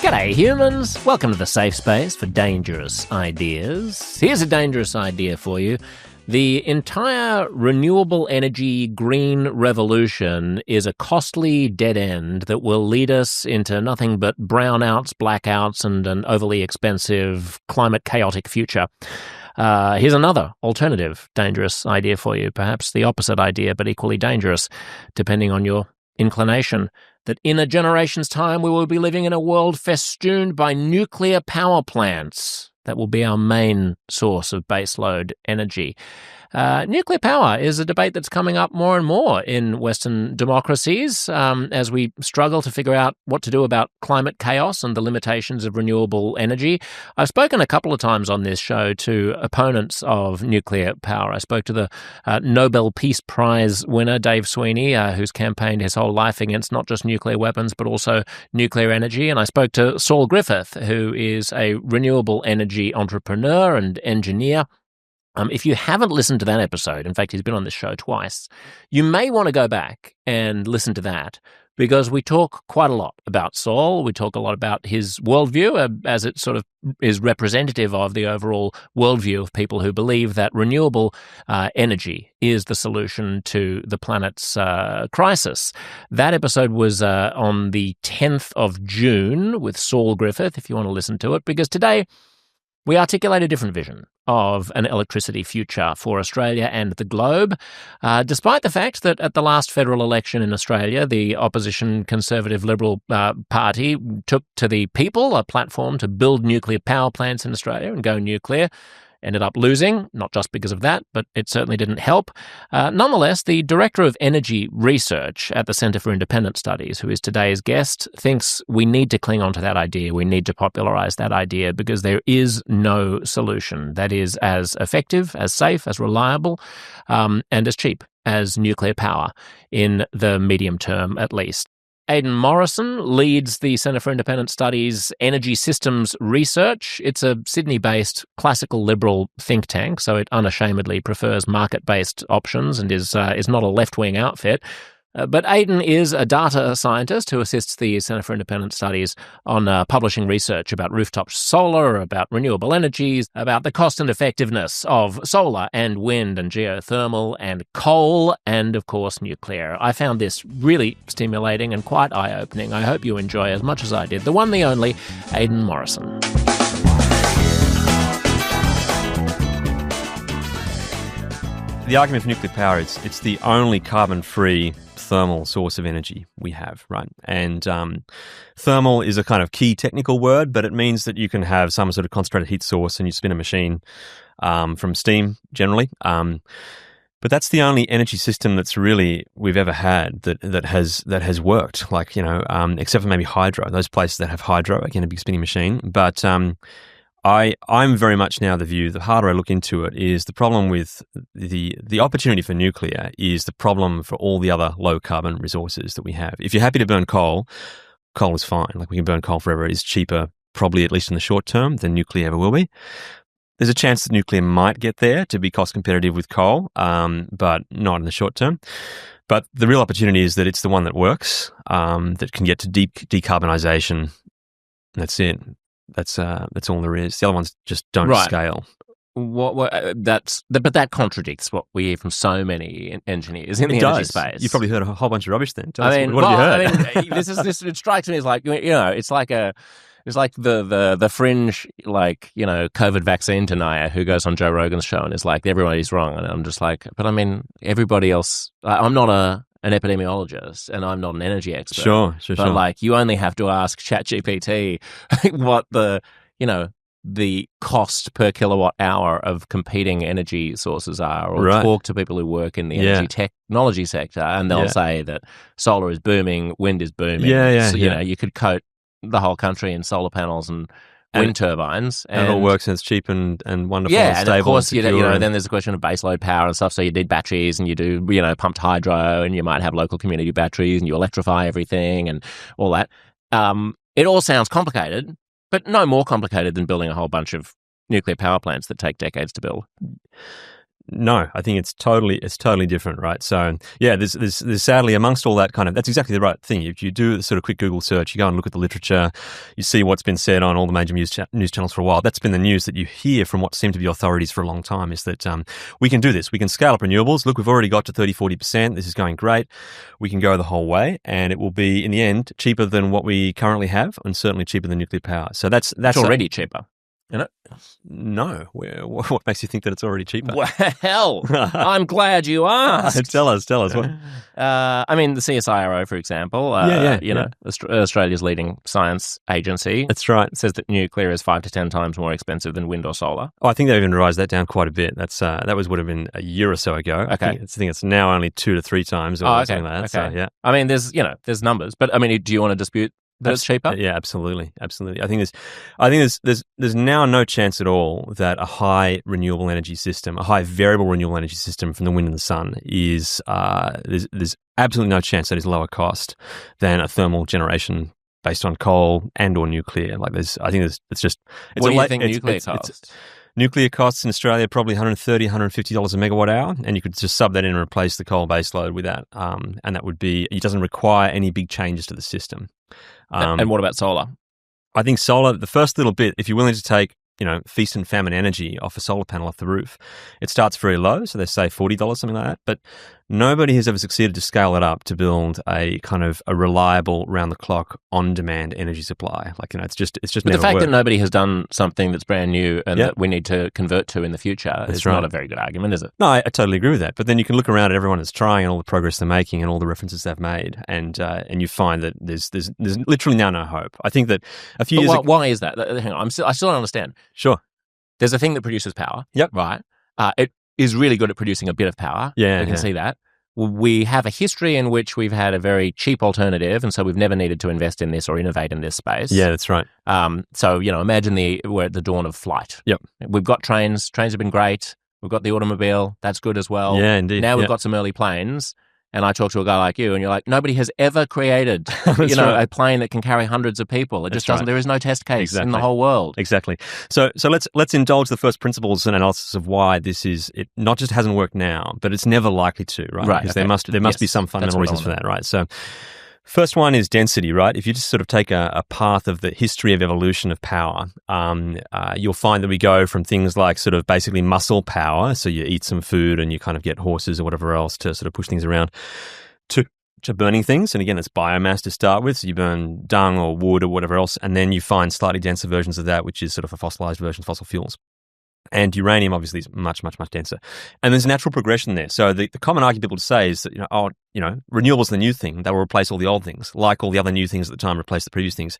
G'day humans, welcome to the safe space for dangerous ideas. Here's a dangerous idea for you. The entire renewable energy green revolution is a costly dead end that will lead us into nothing but brownouts, blackouts, and an overly expensive climate chaotic future. Here's another alternative dangerous idea for you, perhaps the opposite idea, but equally dangerous, depending on your inclination, that in a generation's time we will be living in a world festooned by nuclear power plants. That will be our main source of baseload energy. Nuclear power is a debate that's coming up more and more in Western democracies as we struggle to figure out what to do about climate chaos and the limitations of renewable energy. I've spoken a couple of times on this show to opponents of nuclear power. I spoke to the Nobel Peace Prize winner, Dave Sweeney, who's campaigned his whole life against not just nuclear weapons, but also nuclear energy. And I spoke to Saul Griffith, who is a renewable energy entrepreneur and engineer. If you haven't listened to that episode, in fact, he's been on this show twice, you may want to go back and listen to that because we talk quite a lot about Saul. We talk a lot about his worldview as it sort of is representative of the overall worldview of people who believe that renewable energy is the solution to the planet's crisis. That episode was on the 10th of June with Saul Griffith, if you want to listen to it, because today we articulate a different vision of an electricity future for Australia and the globe, despite the fact that at the last federal election in Australia, the opposition Conservative Liberal Party took to the people a platform to build nuclear power plants in Australia and go nuclear. Ended up losing, not just because of that, but it certainly didn't help. Nonetheless, the Director of Energy Research at the Centre for Independent Studies, who is today's guest, thinks we need to cling on to that idea. We need to popularise that idea because there is no solution that is as effective, as safe, as reliable, and as cheap as nuclear power in the medium term at least. Aidan Morrison leads the Centre for Independent Studies Energy Systems Research. It's a Sydney-based classical liberal think tank, so it unashamedly prefers market-based options and is not a left-wing outfit. But Aidan is a data scientist who assists the Centre for Independent Studies on publishing research about rooftop solar, about renewable energies, about the cost and effectiveness of solar and wind and geothermal and coal and, of course, nuclear. I found this really stimulating and quite eye-opening. I hope you enjoy as much as I did. The one, the only, Aidan Morrison. The argument for nuclear power is it's the only carbon-free thermal source of energy we have, right? And thermal is a kind of key technical word, but it means that you can have some sort of concentrated heat source and you spin a machine from steam generally. But that's the only energy system that's really we've ever had that has worked. Like, you know, except for maybe hydro. Those places that have hydro, again, a big spinning machine. But I'm very much now the view, the harder I look into it, is the problem with the opportunity for nuclear is the problem for all the other low carbon resources that we have. If you're happy to burn coal is fine. Like, we can burn coal forever. It is cheaper, probably at least in the short term, than nuclear ever will be. There's a chance that nuclear might get there to be cost competitive with coal, but not in the short term. But the real opportunity is that it's the one that works, that can get to deep decarbonisation. That's it. That's all there is. The other ones just don't scale. But that contradicts what we hear from so many engineers in the energy space. You probably heard a whole bunch of rubbish then. What have you heard? It strikes me as like, you know, it's like the fringe, like, you know, COVID vaccine denier who goes on Joe Rogan's show and is like, everybody's wrong, and I'm just like, but I mean, everybody else. I'm not an epidemiologist, and I'm not an energy expert. Sure. But like, you only have to ask ChatGPT what the cost per kilowatt hour of competing energy sources are, or talk to people who work in the energy technology sector, and they'll say that solar is booming, wind is booming. So, you know, you could coat the whole country in solar panels and wind turbines. And it all works and it's cheap and wonderful and stable. And of course, and then there's a question of baseload power and stuff. So you need batteries and you do, pumped hydro, and you might have local community batteries and you electrify everything and all that. It all sounds complicated, but no more complicated than building a whole bunch of nuclear power plants that take decades to build. No, I think it's totally different, right? So yeah, there's sadly amongst all that kind of, that's exactly the right thing. If you do a sort of quick Google search, you go and look at the literature, you see what's been said on all the major news channels for a while. That's been the news that you hear from what seem to be authorities for a long time, is that we can do this. We can scale up renewables. Look, we've already got to 30-40%. This is going great. We can go the whole way, and it will be in the end cheaper than what we currently have, and certainly cheaper than nuclear power. So that's already cheaper. You know? No. What makes you think that it's already cheaper? Well, I'm glad you asked. Tell us. What? I mean, the CSIRO, for example, Australia's leading science agency. That's right. Says that nuclear is 5 to 10 times more expensive than wind or solar. Oh, I think they've even revised that down quite a bit. That would have been a year or so ago. Okay. I think it's now only 2 to 3 times or something like that. Okay. So, yeah. I mean, there's numbers, but I mean, do you want to dispute that it's cheaper? Yeah, absolutely. I think there's now no chance at all that a high renewable energy system, a high variable renewable energy system from the wind and the sun is there's absolutely no chance that is lower cost than a thermal generation based on coal and or nuclear. Like it's what do you think nuclear costs? Nuclear costs in Australia probably $130, $150 a megawatt hour, and you could just sub that in and replace the coal baseload with that, and that would be, it doesn't require any big changes to the system. And what about solar? I think solar, the first little bit, if you're willing to take, feast and famine energy off a solar panel off the roof, it starts very low, so they say $40, something like that, but nobody has ever succeeded to scale it up to build a kind of a reliable, round-the-clock, on-demand energy supply. Like, it's just but never the fact worked. that nobody has done something that's brand new and that we need to convert to in the future is not a very good argument, is it? No, I totally agree with that. But then you can look around at everyone that's trying and all the progress they're making and all the references they've made, and you find that there's literally now no hope. I think that a few years ago... Why is that? Hang on, I still don't understand. Sure. There's a thing that produces power. Yep. Right? It is really good at producing a bit of power. Yeah. We can see that. We have a history in which we've had a very cheap alternative, and so we've never needed to invest in this or innovate in this space. Yeah, that's right. So, imagine we're at the dawn of flight. Yep. We've got trains. Trains have been great. We've got the automobile. That's good as well. Yeah, indeed. Now we've got some early planes. And I talk to a guy like you, and you're like, nobody has ever created, a plane that can carry hundreds of people. It just doesn't. There is no test case in the whole world. Exactly. So let's indulge the first principles and analysis of why this is. It not just hasn't worked now, but it's never likely to, right? Right. Because there must be some fundamental reasons for that, right? So. First one is density, right? If you just sort of take a path of the history of evolution of power, you'll find that we go from things like sort of basically muscle power, so you eat some food and you kind of get horses or whatever else to sort of push things around, to burning things. And again, it's biomass to start with, so you burn dung or wood or whatever else, and then you find slightly denser versions of that, which is sort of a fossilized version of fossil fuels. And uranium obviously is much, much, much denser. And there's a natural progression there. So the common argument people say is that, renewables are the new thing. They will replace all the old things, like all the other new things at the time replaced the previous things.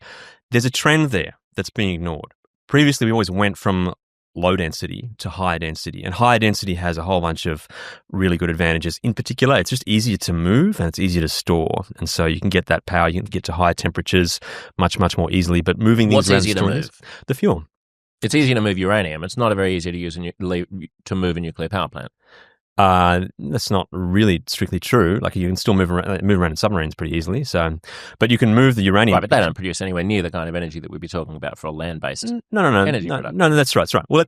There's a trend there that's being ignored. Previously, we always went from low density to high density. And high density has a whole bunch of really good advantages. In particular, it's just easier to move and it's easier to store. And so you can get that power, you can get to high temperatures much, much more easily. But moving these around... What's easier to move? The fuel. It's easier to move uranium. It's not very easy to move a nuclear power plant. That's not really strictly true. Like you can still move around in submarines pretty easily. So, but you can move the uranium. Right, but they don't produce anywhere near the kind of energy that we'd be talking about for a land-based energy production. No, that's right. That's right. Well,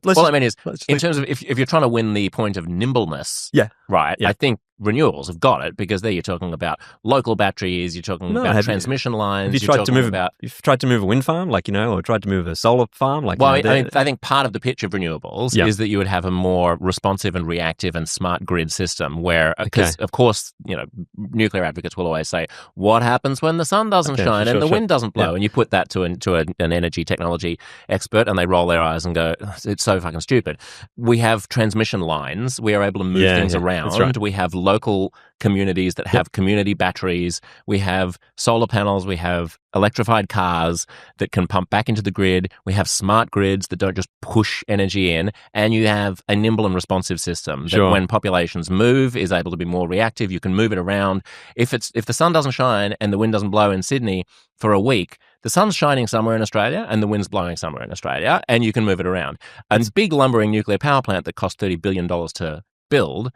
in terms of if you're trying to win the point of nimbleness, right? Yeah. I think renewables have got it because there you're talking about local batteries, you're talking about transmission lines. Have you tried to move a wind farm, or tried to move a solar farm? I think part of the pitch of renewables is that you would have a more responsive and reactive and smart grid system where, because of course, nuclear advocates will always say, what happens when the sun doesn't shine and the wind doesn't blow? And you put that to an energy technology expert and they roll their eyes and go, it's so fucking stupid. We have transmission lines. We are able to move things around. That's right. We have local communities that have community batteries. We have solar panels. We have electrified cars that can pump back into the grid. We have smart grids that don't just push energy in. And you have a nimble and responsive system that when populations move is able to be more reactive. You can move it around. If the sun doesn't shine and the wind doesn't blow in Sydney for a week, the sun's shining somewhere in Australia and the wind's blowing somewhere in Australia, and you can move it around. A big lumbering nuclear power plant that costs $30 billion to build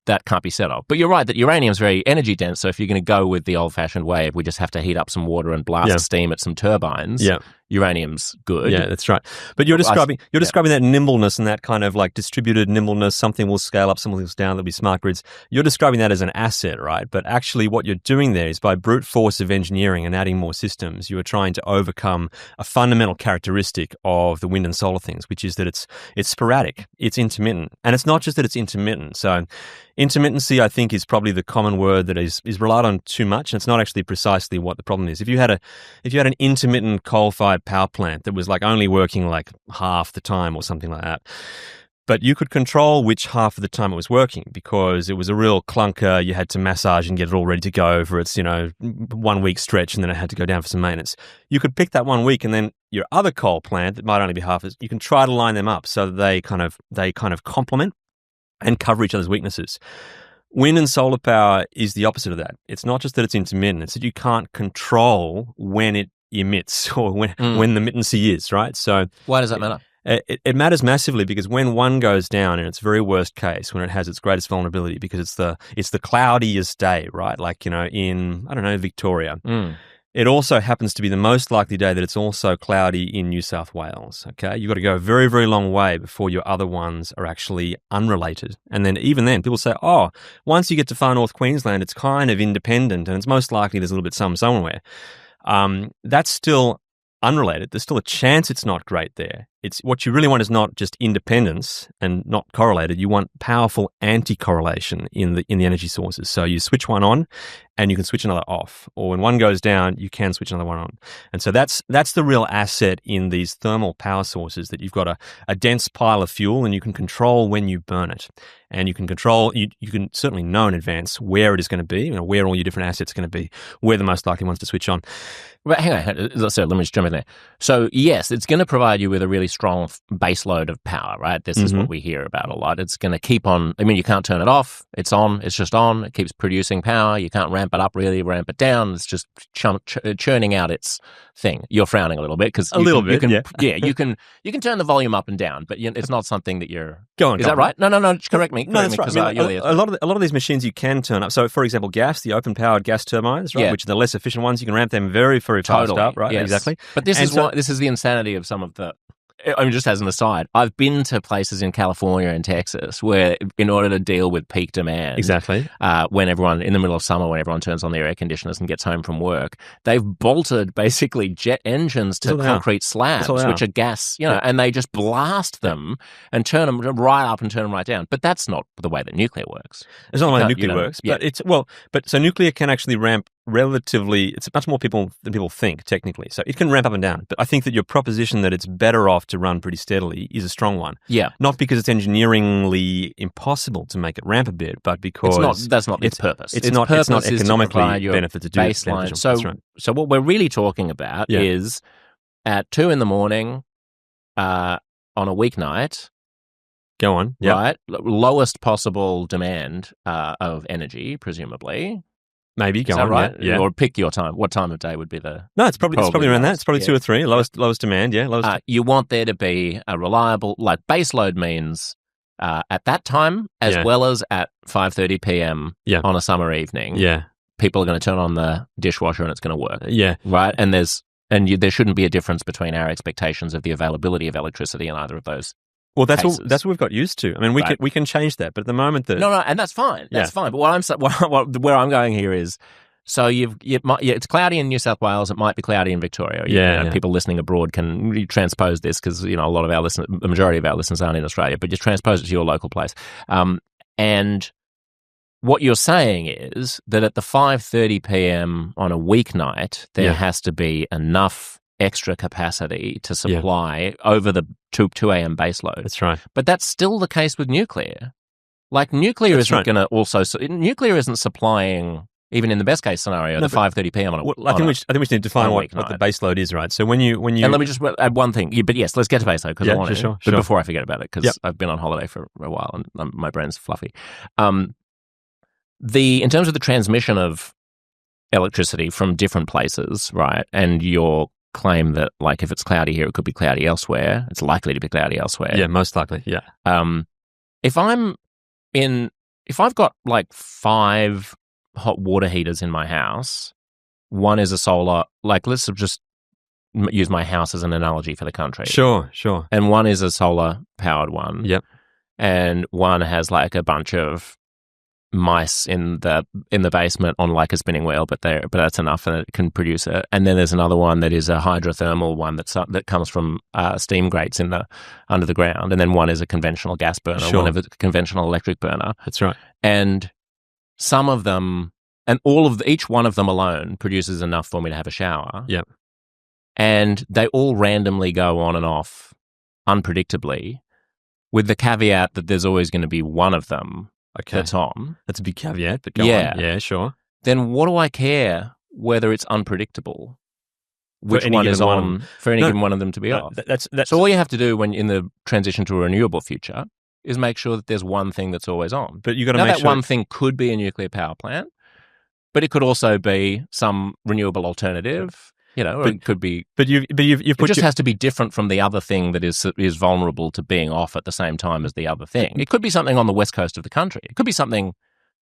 that can't be set up. But you're right that uranium is very energy dense. So if you're going to go with the old fashioned way, if we just have to heat up some water and blast steam at some turbines, uranium's good. Yeah, that's right. But you're describing that nimbleness and that kind of like distributed nimbleness. Something will scale up, something will scale down. There'll be smart grids. You're describing that as an asset, right? But actually, what you're doing there is by brute force of engineering and adding more systems, you are trying to overcome a fundamental characteristic of the wind and solar things, which is that it's sporadic, it's intermittent, and it's not just that it's intermittent. So, intermittency, I think, is probably the common word that is relied on too much, and it's not actually precisely what the problem is. If you had an intermittent coal-fired power plant that was like only working like half the time or something like that, but you could control which half of the time it was working because it was a real clunker. You had to massage and get it all ready to go for its 1 week stretch, and then it had to go down for some maintenance. You could pick that 1 week, and then your other coal plant that might only be half as you can try to line them up so that they kind of complement and cover each other's weaknesses. Wind and solar power is the opposite of that. It's not just that it's intermittent; it's that you can't control when it emits or when the mittency is, right? So why does that matter? It matters massively because when one goes down in its very worst case, when it has its greatest vulnerability, because it's the cloudiest day, right? Like, in, I don't know, Victoria. It also happens to be the most likely day that it's also cloudy in New South Wales, okay? You've got to go a very, very long way before your other ones are actually unrelated. And then even then, people say, once you get to far north Queensland, it's kind of independent and it's most likely there's a little bit somewhere. That's still unrelated. There's still a chance it's not great there. It's what you really want is not just independence and not correlated. You want powerful anti-correlation in the energy sources. So you switch one on and you can switch another off. Or when one goes down, you can switch another one on. And so that's the real asset in these thermal power sources, that you've got a dense pile of fuel and you can control when you burn it. And you can control, you can certainly know in advance where it is going to be, where all your different assets are going to be, where the most likely ones to switch on. But hang on, so let me just jump in there. So yes, it's going to provide you with a really strong base load of power, right? This is what we hear about a lot. It's going to keep on, you can't turn it off. It's on, it's just on. It keeps producing power. You can't ramp it up really, ramp it down. It's just churning out its thing. You're frowning a little bit because you can turn the volume up and down, but it's not something that you're... Is that right? No, correct me. No, that's right. A lot of these machines you can turn up. So, for example, the open-powered gas turbines, right, which are the less efficient ones, you can ramp them very, very fast up, right? Yes. Exactly. But this is the insanity of some of the... just as an aside, I've been to places in California and Texas where, in order to deal with peak demand, when everyone, in the middle of summer, when everyone turns on their air conditioners and gets home from work, they've bolted basically jet engines to concrete slabs, which are gas, and they just blast them and turn them right up and turn them right down. But that's not the way that nuclear works. It's not the way nuclear works, but so nuclear can actually ramp relatively, it's much more than people think, technically. So it can ramp up and down. But I think that your proposition that it's better off to run pretty steadily is a strong one. Yeah. Not because it's engineeringly impossible to make it ramp a bit, but because that's not its purpose. It's not economically benefit to do baseline. So what we're really talking about is at 2 a.m. on a weeknight. Go on. Yep. Right? Lowest possible demand of energy, presumably. Maybe go on, right? Yeah. Or pick your time. What time of day would be the? No, it's probably around that. It's probably 2 or 3. Lowest demand. Yeah, you want there to be a reliable, like baseload means at that time as well as at 5:30 p.m. On a summer evening. Yeah, people are going to turn on the dishwasher and it's going to work. Yeah, right. And there shouldn't be a difference between our expectations of the availability of electricity in either of those. Well, that's what we've got used to. I mean, we can change that, but at the moment, no, and that's fine. That's fine. But where I'm going here is, so it's cloudy in New South Wales. It might be cloudy in Victoria. People listening abroad can transpose this because a lot of our listeners, the majority of our listeners aren't in Australia. But just transpose it to your local place. And what you're saying is that at the 5:30 p.m. on a weeknight, there has to be enough extra capacity to supply over the 2 a.m. baseload. That's right. But that's still the case with nuclear. Like nuclear isn't going to also... nuclear isn't supplying, even in the best case scenario, the 5:30 p.m. on a I think we should need to define what the baseload is, right? So when you... And let me just add one thing. But yes, let's get to baseload because I want to. Sure. But before I forget about it, because I've been on holiday for a while and my brain's fluffy. In terms of the transmission of electricity from different places, right, and your claim that, like, if it's cloudy here, it could be cloudy elsewhere. It's likely to be cloudy elsewhere. Yeah, most likely. Yeah. If I've got like 5 hot water heaters in my house, one is a solar. Like, let's just use my house as an analogy for the country. Sure. And one is a solar-powered one. Yep. And one has like a bunch of mice in the basement on like a spinning wheel, but that's enough, and it can produce it. And then there's another one that is a hydrothermal one that comes from steam grates under the ground. And then one is a conventional gas burner, one of a conventional electric burner. That's right. And some of them, and each one of them alone produces enough for me to have a shower. Yep. And they all randomly go on and off unpredictably, with the caveat that there's always going to be one of them that's on. That's a big caveat, but go on. Yeah, sure. Then what do I care whether it's unpredictable? Which one is on for any given one of them to be off? So all you have to do when in the transition to a renewable future is make sure that there's one thing that's always on. But you got to make sure that one thing could be a nuclear power plant, but it could also be some renewable alternative. Or it could be. But you've put it just has to be different from the other thing that is vulnerable to being off at the same time as the other thing. It could be something on the west coast of the country. It could be something.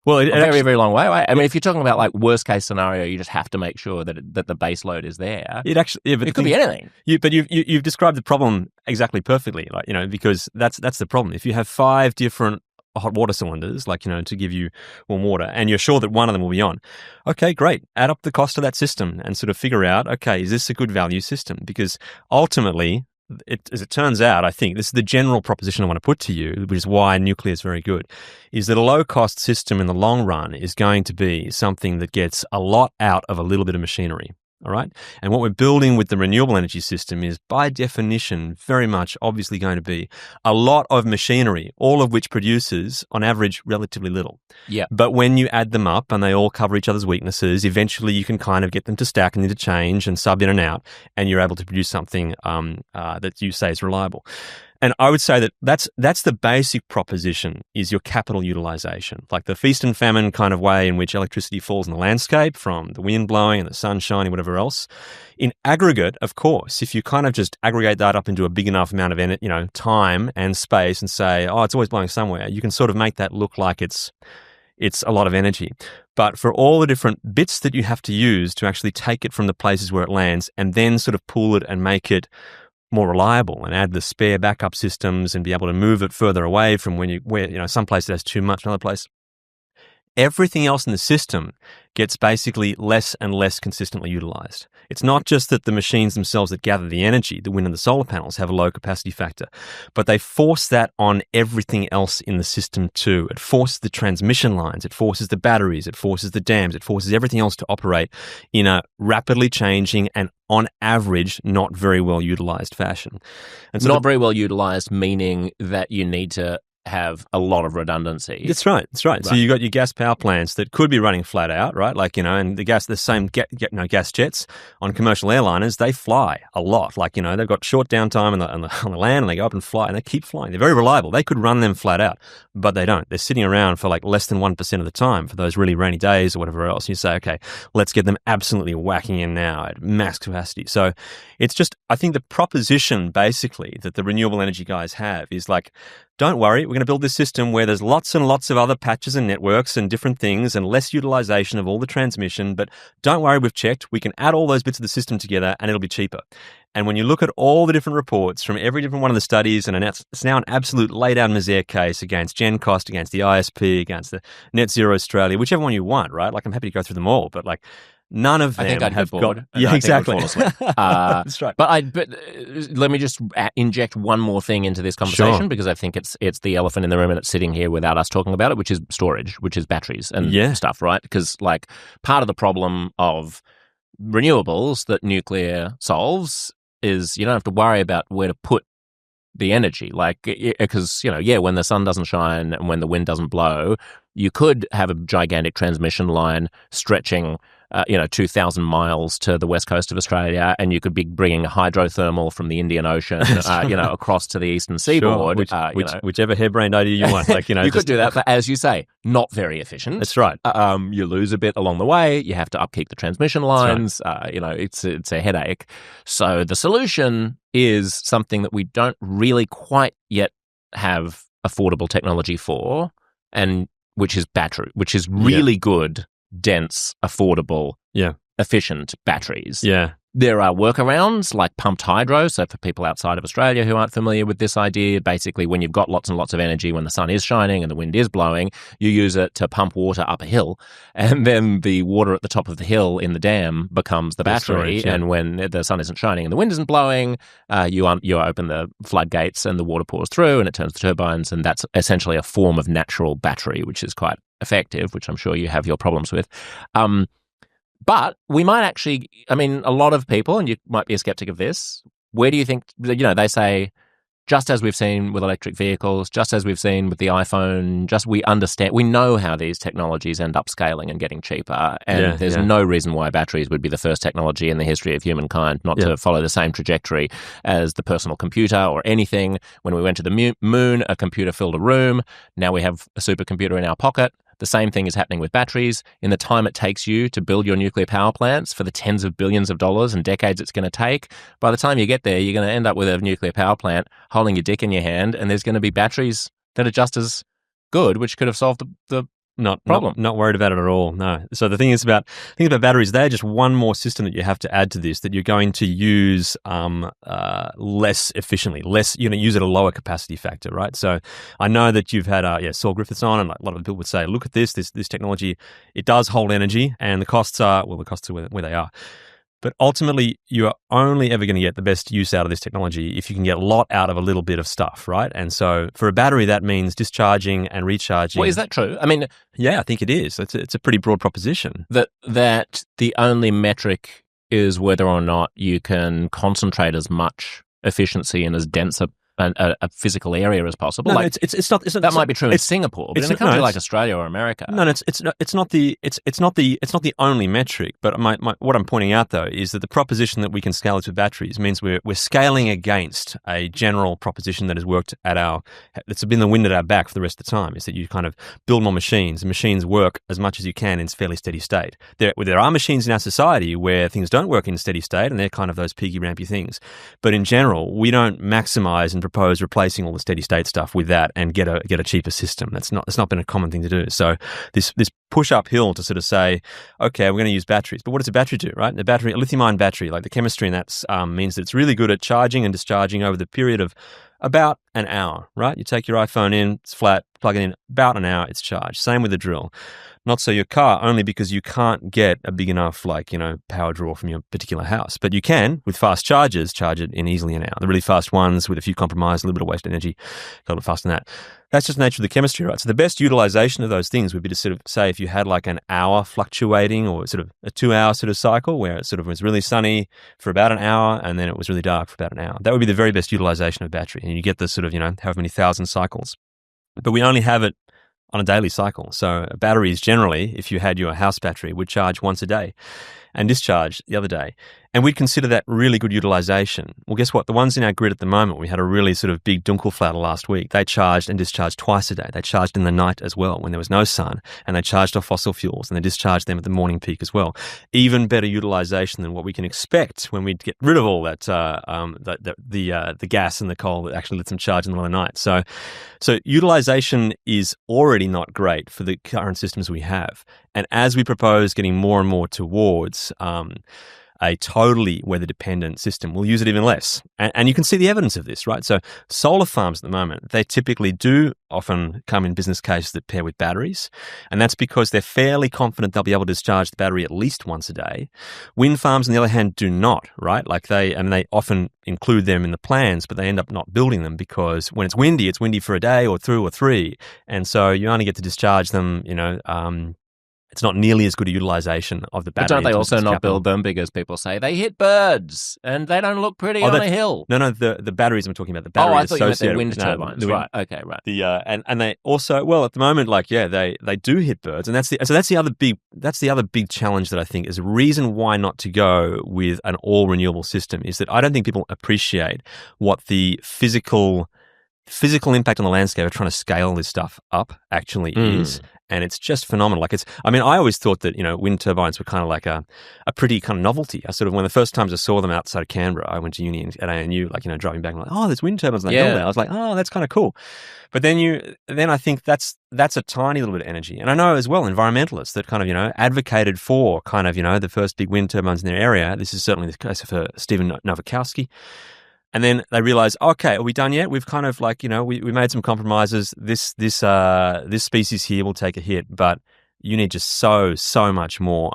Well, a very, very long way away. I mean, if you're talking about like worst case scenario, you just have to make sure that the baseload is there. It could be anything. But you've described the problem exactly perfectly, because that's the problem. If you have 5 different hot water cylinders, to give you warm water, and you're sure that one of them will be on. Okay, great. Add up the cost of that system and sort of figure out, okay, is this a good value system? Because ultimately, as it turns out, I think this is the general proposition I want to put to you, which is why nuclear is very good, is that a low-cost system in the long run is going to be something that gets a lot out of a little bit of machinery. All right. And what we're building with the renewable energy system is, by definition, very much obviously going to be a lot of machinery, all of which produces, on average, relatively little. Yeah. But when you add them up and they all cover each other's weaknesses, eventually you can kind of get them to stack and interchange and sub in and out, and you're able to produce something that you say is reliable. And I would say that that's the basic proposition, is your capital utilization, like the feast and famine kind of way in which electricity falls in the landscape from the wind blowing and the sun shining, whatever else. In aggregate, of course, if you kind of just aggregate that up into a big enough amount of time and space and say, oh, it's always blowing somewhere, you can sort of make that look like it's a lot of energy. But for all the different bits that you have to use to actually take it from the places where it lands and then sort of pool it and make it more reliable and add the spare backup systems and be able to move it further away from where some place has too much, another place. Everything else in the system gets basically less and less consistently utilized. It's not just that the machines themselves that gather the energy, the wind and the solar panels, have a low capacity factor, but they force that on everything else in the system too. It forces the transmission lines, it forces the batteries, it forces the dams, it forces everything else to operate in a rapidly changing and, on average, not very well utilized fashion. And so very well utilized, meaning that you need to have a lot of redundancy. That's right. So you got your gas power plants that could be running flat out, right? And the same gas jets on commercial airliners, they fly a lot. They've got short downtime on the land, and they go up and fly, and they keep flying. They're very reliable. They could run them flat out, but they don't. They're sitting around for less than 1% of the time for those really rainy days or whatever else. You say, okay, let's get them absolutely whacking in now at max capacity. So it's just, I think the proposition basically that the renewable energy guys have is don't worry, we're going to build this system where there's lots and lots of other patches and networks and different things and less utilization of all the transmission. But don't worry, we've checked. We can add all those bits of the system together and it'll be cheaper. And when you look at all the different reports from every different one of the studies, and it's now an absolute lay-down misere case against GenCost, against the ISP, against the Net Zero Australia, whichever one you want, right? I'm happy to go through them all, but none of them have got. Yeah, exactly. That's right. But let me just inject one more thing into this conversation, because I think it's the elephant in the room and it's sitting here without us talking about it, which is storage, which is batteries and stuff, right? Because part of the problem of renewables that nuclear solves is you don't have to worry about where to put the energy, because when the sun doesn't shine and when the wind doesn't blow, you could have a gigantic transmission line stretching 2,000 miles to the west coast of Australia, and you could be bringing hydrothermal from the Indian Ocean, across to the eastern seaboard. Sure. Whichever harebrained idea you want. You could do that, but as you say, not very efficient. That's right. You lose a bit along the way. You have to upkeep the transmission lines. Right. It's a headache. So the solution is something that we don't really quite yet have affordable technology for, and which is battery, which is really good, dense, affordable, efficient batteries. Yeah. There are workarounds like pumped hydro. So for people outside of Australia who aren't familiar with this idea, basically when you've got lots and lots of energy, when the sun is shining and the wind is blowing, you use it to pump water up a hill. And then the water at the top of the hill in the dam becomes the battery. Storage, yeah. And when the sun isn't shining and the wind isn't blowing, you open the floodgates and the water pours through and it turns the turbines. And that's essentially a form of natural battery, which is quite effective, which I'm sure you have your problems with. But we might actually, I mean, a lot of people, and you might be a skeptic of this, where do you think, they say, just as we've seen with electric vehicles, just as we've seen with the iPhone, we know how these technologies end up scaling and getting cheaper. And there's no reason why batteries would be the first technology in the history of humankind not to follow the same trajectory as the personal computer or anything. When we went to the moon, a computer filled a room. Now we have a supercomputer in our pocket. The same thing is happening with batteries. In the time it takes you to build your nuclear power plants, for the tens of billions of dollars and decades it's going to take, by the time you get there, you're going to end up with a nuclear power plant holding your dick in your hand, and there's going to be batteries that are just as good, which could have solved the problem. Not worried about it at all, no. So the thing about batteries, they're just one more system that you have to add to this that you're going to use less efficiently, use at a lower capacity factor, right? So I know that you've had Saul Griffiths on, and a lot of people would say, look at this technology, it does hold energy, and the costs are where they are. But ultimately, you are only ever going to get the best use out of this technology if you can get a lot out of a little bit of stuff, right? And so for a battery, that means discharging and recharging. Well, is that true? I mean, yeah, I think it is. It's a pretty broad proposition. That the only metric is whether or not you can concentrate as much efficiency in as dense a physical area as possible. No, it's not. That might be true in Singapore, but in a country like Australia or America, it's not the only metric. But what I'm pointing out though is that the proposition that we can scale it with batteries means we're scaling against a general proposition that has worked that's been the wind at our back for the rest of the time. Is that you kind of build more machines, and machines work as much as you can in fairly steady state. There are machines in our society where things don't work in steady state, and they're kind of those piggy rampy things. But in general, we don't maximize and propose replacing all the steady state stuff with that and get a cheaper system. That's not been a common thing to do. So this push uphill to sort of say, okay, we're going to use batteries. But what does a battery do, right? A lithium-ion battery, like the chemistry in that means that it's really good at charging and discharging over the period of about an hour, right? You take your iPhone in, it's flat, plug it in, about an hour, it's charged. Same with the drill. Not so your car, only because you can't get a big enough, power draw from your particular house. But you can, with fast chargers, charge it in easily an hour. The really fast ones, with a few compromise, a little bit of wasted energy, go a little faster than that. That's just the nature of the chemistry, right? So the best utilization of those things would be to sort of say if you had like an hour fluctuating or sort of a 2-hour sort of cycle where it sort of was really sunny for about an hour and then it was really dark for about an hour. That would be the very best utilization of battery. And you get the sort of, however many thousand cycles. But we only have it on a daily cycle. So batteries generally, if you had your house battery, would charge once a day and discharge the other day. And we'd consider that really good utilization. Well, guess what? The ones in our grid at the moment, we had a really sort of big Dunkelflatter last week. They charged and discharged twice a day. They charged in the night as well when there was no sun, and they charged off fossil fuels, and they discharged them at the morning peak as well. Even better utilization than what we can expect when we get rid of all that the gas and the coal that actually lets them charge in the middle of the night. So utilization is already not great for the current systems we have. And as we propose getting more and more towards a totally weather-dependent system, we'll use it even less. And you can see the evidence of this, right? So solar farms at the moment, they typically do often come in business cases that pair with batteries. And that's because they're fairly confident they'll be able to discharge the battery at least once a day. Wind farms, on the other hand, do not, right? They often include them in the plans, but they end up not building them because when it's windy for a day or 2 or 3. And so you only get to discharge them, it's not nearly as good a utilization of the battery. But don't they also not build them because people say they hit birds and they don't look pretty on a hill? No, the batteries I'm talking about. The batteries I thought you meant the wind turbines. Right. Okay. Right. And they also at the moment they do hit birds, and that's the other big challenge that I think is a reason why not to go with an all renewable system is that I don't think people appreciate what the physical impact on the landscape of trying to scale this stuff up actually is. and it's just phenomenal. Like I always thought that, wind turbines were kind of like a pretty kind of novelty. I sort of, when the first times I saw them outside of Canberra, I went to uni at ANU, driving back, I'm like, oh, there's wind turbines on the hill there. I was like, oh, that's kind of cool. But then I think that's a tiny little bit of energy. And I know as well environmentalists that kind of, advocated for kind of, the first big wind turbines in their area. This is certainly the case for Stephen Nowakowski. And then they realize, okay, are we done yet? We've kind of we made some compromises. This species here will take a hit, but you need just so much more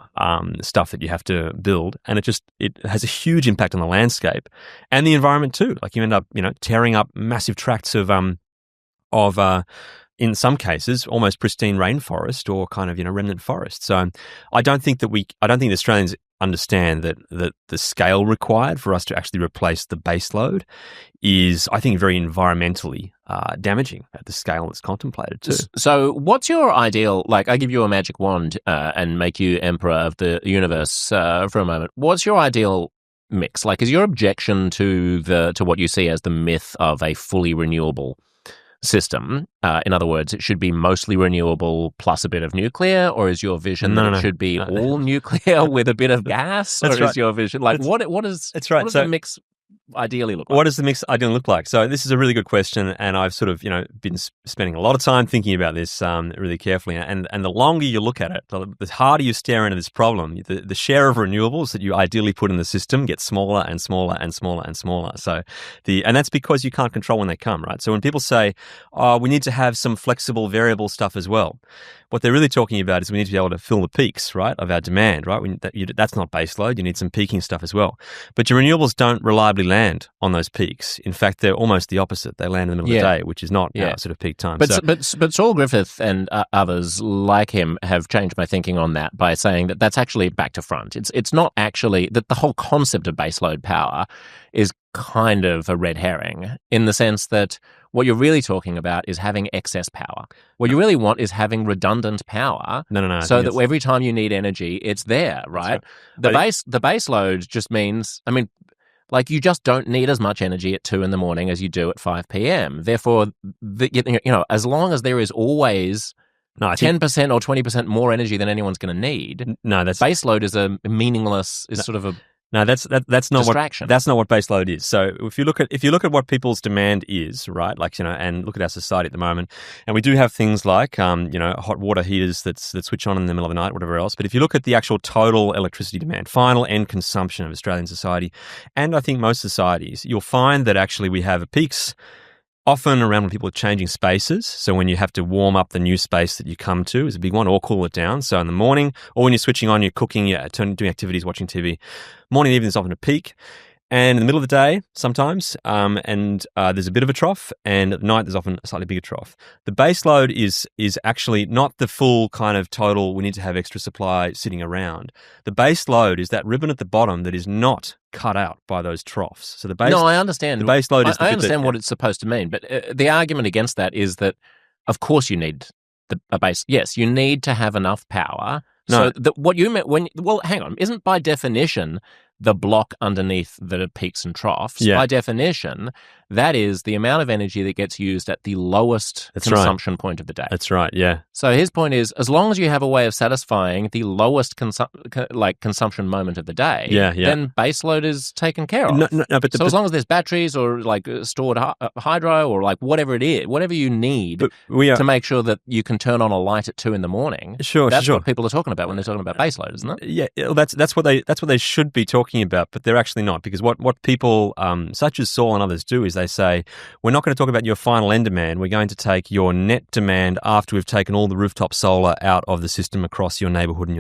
stuff that you have to build, and it has a huge impact on the landscape and the environment too. Like you end up tearing up massive tracts of in some cases almost pristine rainforest or kind of remnant forest. So I don't think the Australians understand that the scale required for us to actually replace the baseload is, I think, very environmentally damaging at the scale that's contemplated too. So what's your ideal, like I give you a magic wand and make you emperor of the universe for a moment. What's your ideal mix? Like, is your objection to what you see as the myth of a fully renewable system, in other words, it should be mostly renewable plus a bit of nuclear, or is your vision that it should be all nuclear with a bit of gas? Or is your vision like what does the mix ideally look like? What does the mix ideally look like? So this is a really good question, and I've sort of been spending a lot of time thinking about this really carefully. And the longer you look at it, the harder you stare into this problem. The share of renewables that you ideally put in the system gets smaller and smaller and smaller and smaller. So and that's because you can't control when they come, right? So when people say, "Oh, we need to have some flexible, variable stuff as well," what they're really talking about is we need to be able to fill the peaks, right, of our demand, right? That's not baseload. You need some peaking stuff as well. But your renewables don't reliably land on those peaks. In fact, they're almost the opposite. They land in the middle of the day, which is not our sort of peak time. But Saul Griffith and others like him have changed my thinking on that by saying that that's actually back to front. It's not actually that the whole concept of baseload power is kind of a red herring in the sense that what you're really talking about is having excess power. What you really want is having redundant power. No. So that every time you need energy, it's there, right? The base load just means, like you just don't need as much energy at 2 a.m. as you do at 5 p.m. Therefore, as long as there is always 10% or 20% more energy than anyone's going to need, base load is a meaningless, sort of a No, that's not distraction. That's not what baseload is. So if you look at what people's demand is, right, and look at our society at the moment, and we do have things like hot water heaters that switch on in the middle of the night, whatever else. But if you look at the actual total electricity demand, final end consumption of Australian society, and I think most societies, you'll find that actually we have peaks often around when people are changing spaces. So when you have to warm up the new space that you come to is a big one, or cool it down. So in the morning, or when you're switching on, you're cooking, doing activities, watching TV. Morning and evening is often a peak. And in the middle of the day, sometimes, there's a bit of a trough, and at night there's often a slightly bigger trough. The base load is actually not the full kind of total, we need to have extra supply sitting around. The base load is that ribbon at the bottom that is not cut out by those troughs. So I understand. The base load is I understand what it's supposed to mean, but the argument against that is that, of course, you need a base. Yes, you need to have enough power. No. So what you meant hang on, isn't by definition the block underneath the peaks and troughs? Yeah. By definition, that is the amount of energy that gets used at the lowest consumption point of the day. That's right, yeah. So his point is, as long as you have a way of satisfying the lowest consumption moment of the day, then baseload is taken care of. So as long as there's batteries or stored hydro or whatever it is, whatever you need to make sure that you can turn on a light at 2 a.m. Sure. What people are talking about when they're talking about baseload, isn't it? Yeah, that's what they should be talking about, but they're actually not, because what people such as Saul and others do is they say, we're not going to talk about your final end demand, we're going to take your net demand after we've taken all the rooftop solar out of the system across your neighborhood and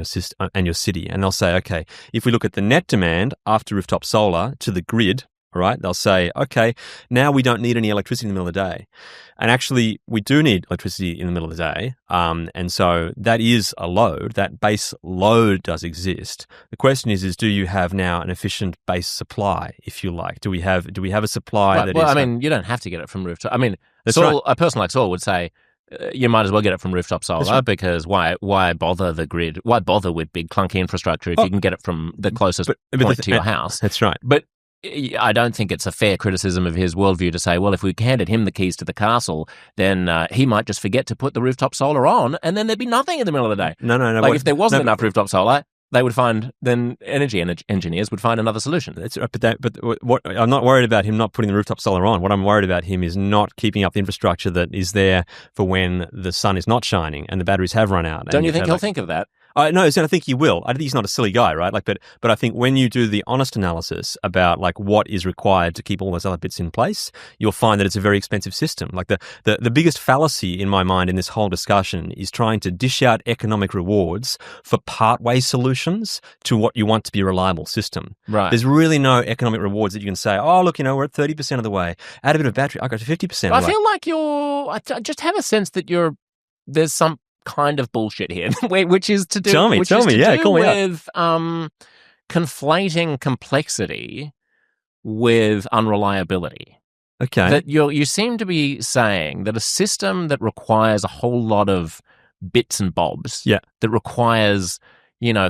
your city. And they'll say, okay, if we look at the net demand after rooftop solar to the grid, all right, they'll say, okay, now we don't need any electricity in the middle of the day. And actually, we do need electricity in the middle of the day. And so that is a load. That base load does exist. The question is do you have now an efficient base supply, if you like? Do we have a supply that is... you don't have to get it from rooftop. A person like Saul would say, you might as well get it from rooftop solar because why bother the grid? Why bother with big clunky infrastructure if you can get it from the closest point to your house? That's right. But I don't think it's a fair criticism of his worldview to say, well, if we handed him the keys to the castle, then he might just forget to put the rooftop solar on, and then there'd be nothing in the middle of the day. No. Like if there wasn't enough rooftop solar, they would find, then energy engineers would find another solution. That's right, but what I'm not worried about him not putting the rooftop solar on. What I'm worried about him is not keeping up the infrastructure that is there for when the sun is not shining and the batteries have run out. Don't you think he'll think of that? No, I think he will. I think he's not a silly guy, right? But I think when you do the honest analysis about like what is required to keep all those other bits in place, you'll find that it's a very expensive system. Like the biggest fallacy in my mind in this whole discussion is trying to dish out economic rewards for partway solutions to what you want to be a reliable system. Right. There's really no economic rewards that you can say, oh, look, we're at 30% of the way. Add a bit of battery, I got to 50%. I feel like I just have a sense that there's some kind of bullshit here, which is to do Tell me, yeah, call me with conflating complexity with unreliability. Okay. That you seem to be saying that a system that requires a whole lot of bits and bobs, that requires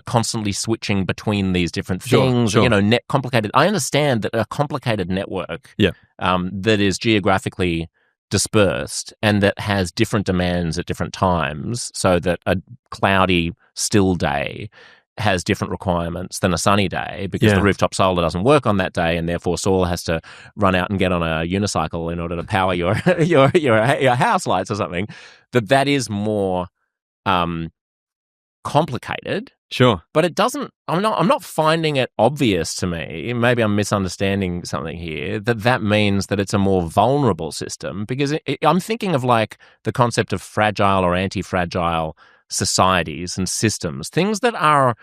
constantly switching between these different things, sure. Net complicated. I understand that a complicated network, that is geographically dispersed and that has different demands at different times, so that a cloudy, still day has different requirements than a sunny day because the rooftop solar doesn't work on that day, and therefore Saul has to run out and get on a unicycle in order to power your house lights or something. That is more complicated. Sure. But it doesn't, I'm not finding it obvious to me, maybe I'm misunderstanding something here, that means that it's a more vulnerable system, because I'm thinking of like the concept of fragile or anti-fragile societies and systems. Things that are,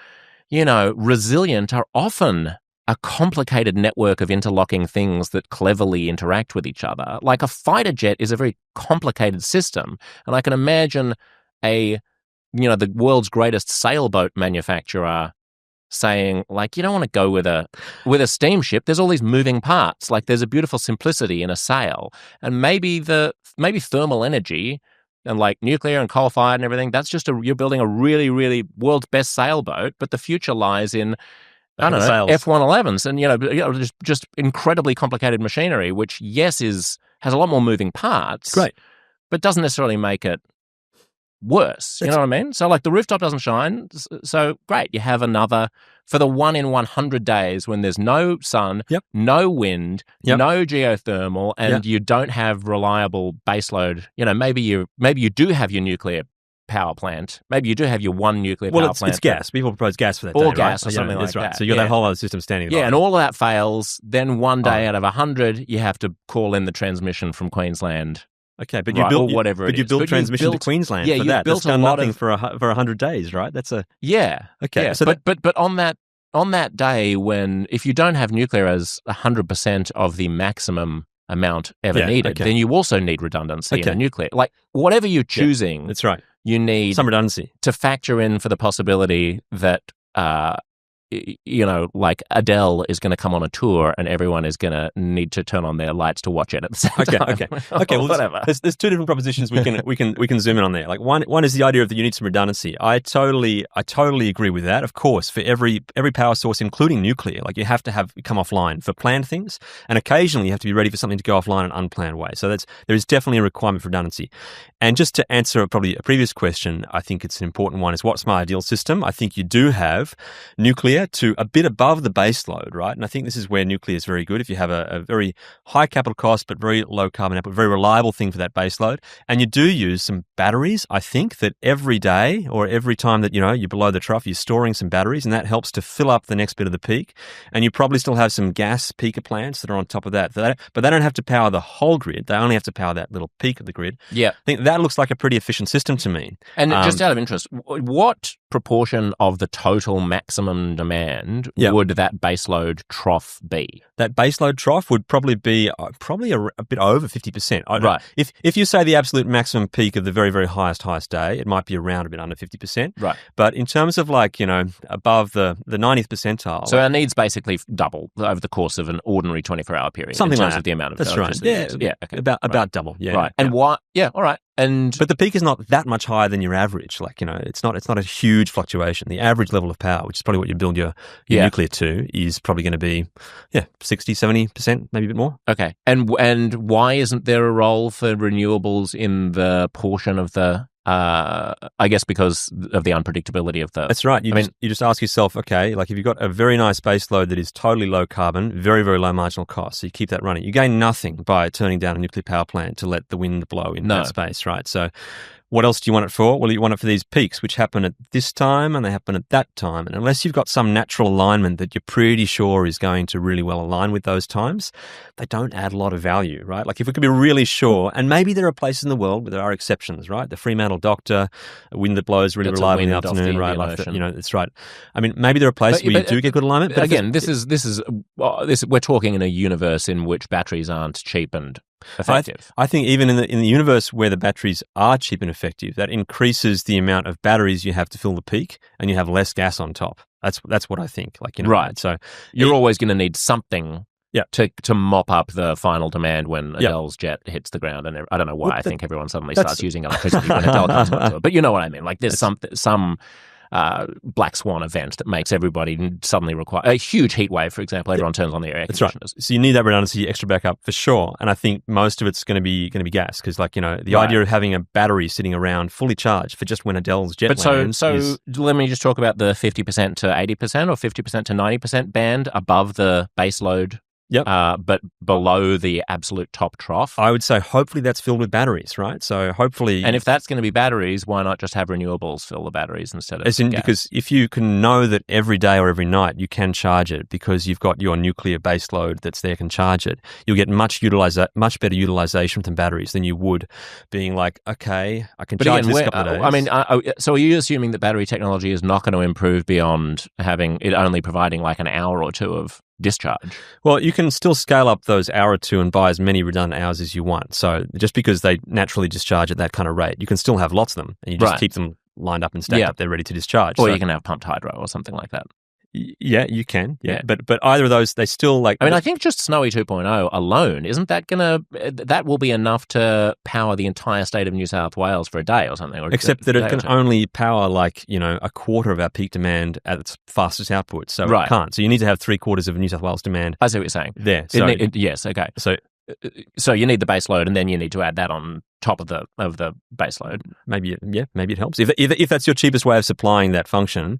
resilient are often a complicated network of interlocking things that cleverly interact with each other. Like a fighter jet is a very complicated system, and I can imagine the world's greatest sailboat manufacturer saying, like, you don't want to go with a steamship. There's all these moving parts. Like, there's a beautiful simplicity in a sail, and maybe thermal energy and like nuclear and coal-fired and everything. That's just you're building a really, really world's best sailboat, but the future lies in F-111s and just incredibly complicated machinery, which has a lot more moving parts. Great, but doesn't necessarily make it worse. You know what I mean? So like the rooftop doesn't shine. So great. You have another for the 1 in 100 days when there's no sun, no wind, no geothermal, and you don't have reliable baseload. Maybe you do have your nuclear power plant. Maybe you do have your one nuclear power plant. It's gas. People propose gas for that or day, gas right? or something like that. So you got that whole other system standing there. Yeah, and all of that fails. Then one day out of 100, you have to call in the transmission from Queensland. Okay, but you built whatever. But you built transmission to Queensland for that. That's done nothing for 100 days, right? That's a Okay. Yeah. So but on that day when if you don't have nuclear as 100% of the maximum amount ever needed, then you also need redundancy in a nuclear. Like whatever you're choosing, that's right. You need some redundancy to factor in for the possibility that like Adele is going to come on a tour and everyone is going to need to turn on their lights to watch it at the same time. Okay. Well, whatever. There's two different propositions we can zoom in on there. Like one is the idea of that you need some redundancy. I totally agree with that. Of course, for every power source, including nuclear, like you have to have come offline for planned things, and occasionally you have to be ready for something to go offline in an unplanned way. So there is definitely a requirement for redundancy. And just to answer probably a previous question, I think it's an important one: is what's my ideal system? I think you do have nuclear to a bit above the base load, right? And I think this is where nuclear is very good. If you have a very high capital cost but very low carbon output, very reliable thing for that base load, and you do use some batteries, I think that every day or every time that you're below the trough, you're storing some batteries, and that helps to fill up the next bit of the peak. And you probably still have some gas peaker plants that are on top of that, but they don't have to power the whole grid. They only have to power that little peak of the grid. Yeah, I think that looks like a pretty efficient system to me. And just out of interest, what proportion of the total maximum demand would that baseload trough be? That baseload trough would probably be a bit over 50%. Right. If you say the absolute maximum peak of the very, very highest day, it might be around a bit under 50%. Right. But in terms of above the 90th percentile. So our needs basically double over the course of an ordinary 24-hour period. Something in terms like of the amount of That's right. Yeah. Okay. About double. Yeah. Right. And why? Yeah. All right. But the peak is not that much higher than your average. Like, it's not a huge fluctuation. The average level of power, which is probably what you build your nuclear to, is probably going to be 60, 70%, maybe a bit more. Okay. And why isn't there a role for renewables in the portion of the I guess because of the unpredictability of the... That's right. You just ask yourself, okay, like if you've got a very nice base load that is totally low carbon, very, very low marginal cost, so you keep that running. You gain nothing by turning down a nuclear power plant to let the wind blow in that space, right? So what else do you want it for? Well, you want it for these peaks, which happen at this time and they happen at that time. And unless you've got some natural alignment that you're pretty sure is going to really well align with those times, they don't add a lot of value, right? Like if we could be really sure, and maybe there are places in the world where there are exceptions, right? The Fremantle Doctor, a wind that blows really reliably in the afternoon, right? Like that's right. I mean, maybe there are places where you do get good alignment. But again, this is we're talking in a universe in which batteries aren't cheap and effective. I think even in the universe where the batteries are cheap and effective, that increases the amount of batteries you have to fill the peak, and you have less gas on top. That's what I think. Like, right. So you're always going to need something to mop up the final demand when Adele's jet hits the ground. And I don't know why I think everyone suddenly starts using electricity when Adele comes onto it. But you know what I mean. Like there's some black swan event that makes everybody suddenly require a huge heat wave, for example. Everyone turns on their air conditioners. Right. So you need that redundancy, extra backup for sure. And I think most of it's going to be gas because, like, the idea of having a battery sitting around fully charged for just when Adele's jet lands. So let me just talk about the 50% to 80% or 50% to 90% band above the base load. Yep. But below the absolute top trough. I would say hopefully that's filled with batteries, right? So hopefully... And if that's going to be batteries, why not just have renewables fill the batteries instead of gas? Because if you can know that every day or every night you can charge it because you've got your nuclear base load that's there can charge it, you'll get much better utilization from batteries than you would being like, okay, I can charge this couple of days. I mean, so are you assuming that battery technology is not going to improve beyond having it only providing like an hour or two of discharge? Well, you can still scale up those hour or two and buy as many redundant hours as you want. So just because they naturally discharge at that kind of rate, you can still have lots of them and you just keep them lined up and stacked up. They're ready to discharge. Or you can have pumped hydro or something like that. Yeah, you can. Yeah. But either of those, they still like... I mean, I think just Snowy 2.0 alone, isn't that going to... That will be enough to power the entire state of New South Wales for a day or something. Except that it can only power like, a quarter of our peak demand at its fastest output. So it can't. So you need to have 3/4 of New South Wales demand. I see what you're saying. There. So, yes, okay. So you need the base load and then you need to add that on top of the base load. Maybe it helps. If that's your cheapest way of supplying that function...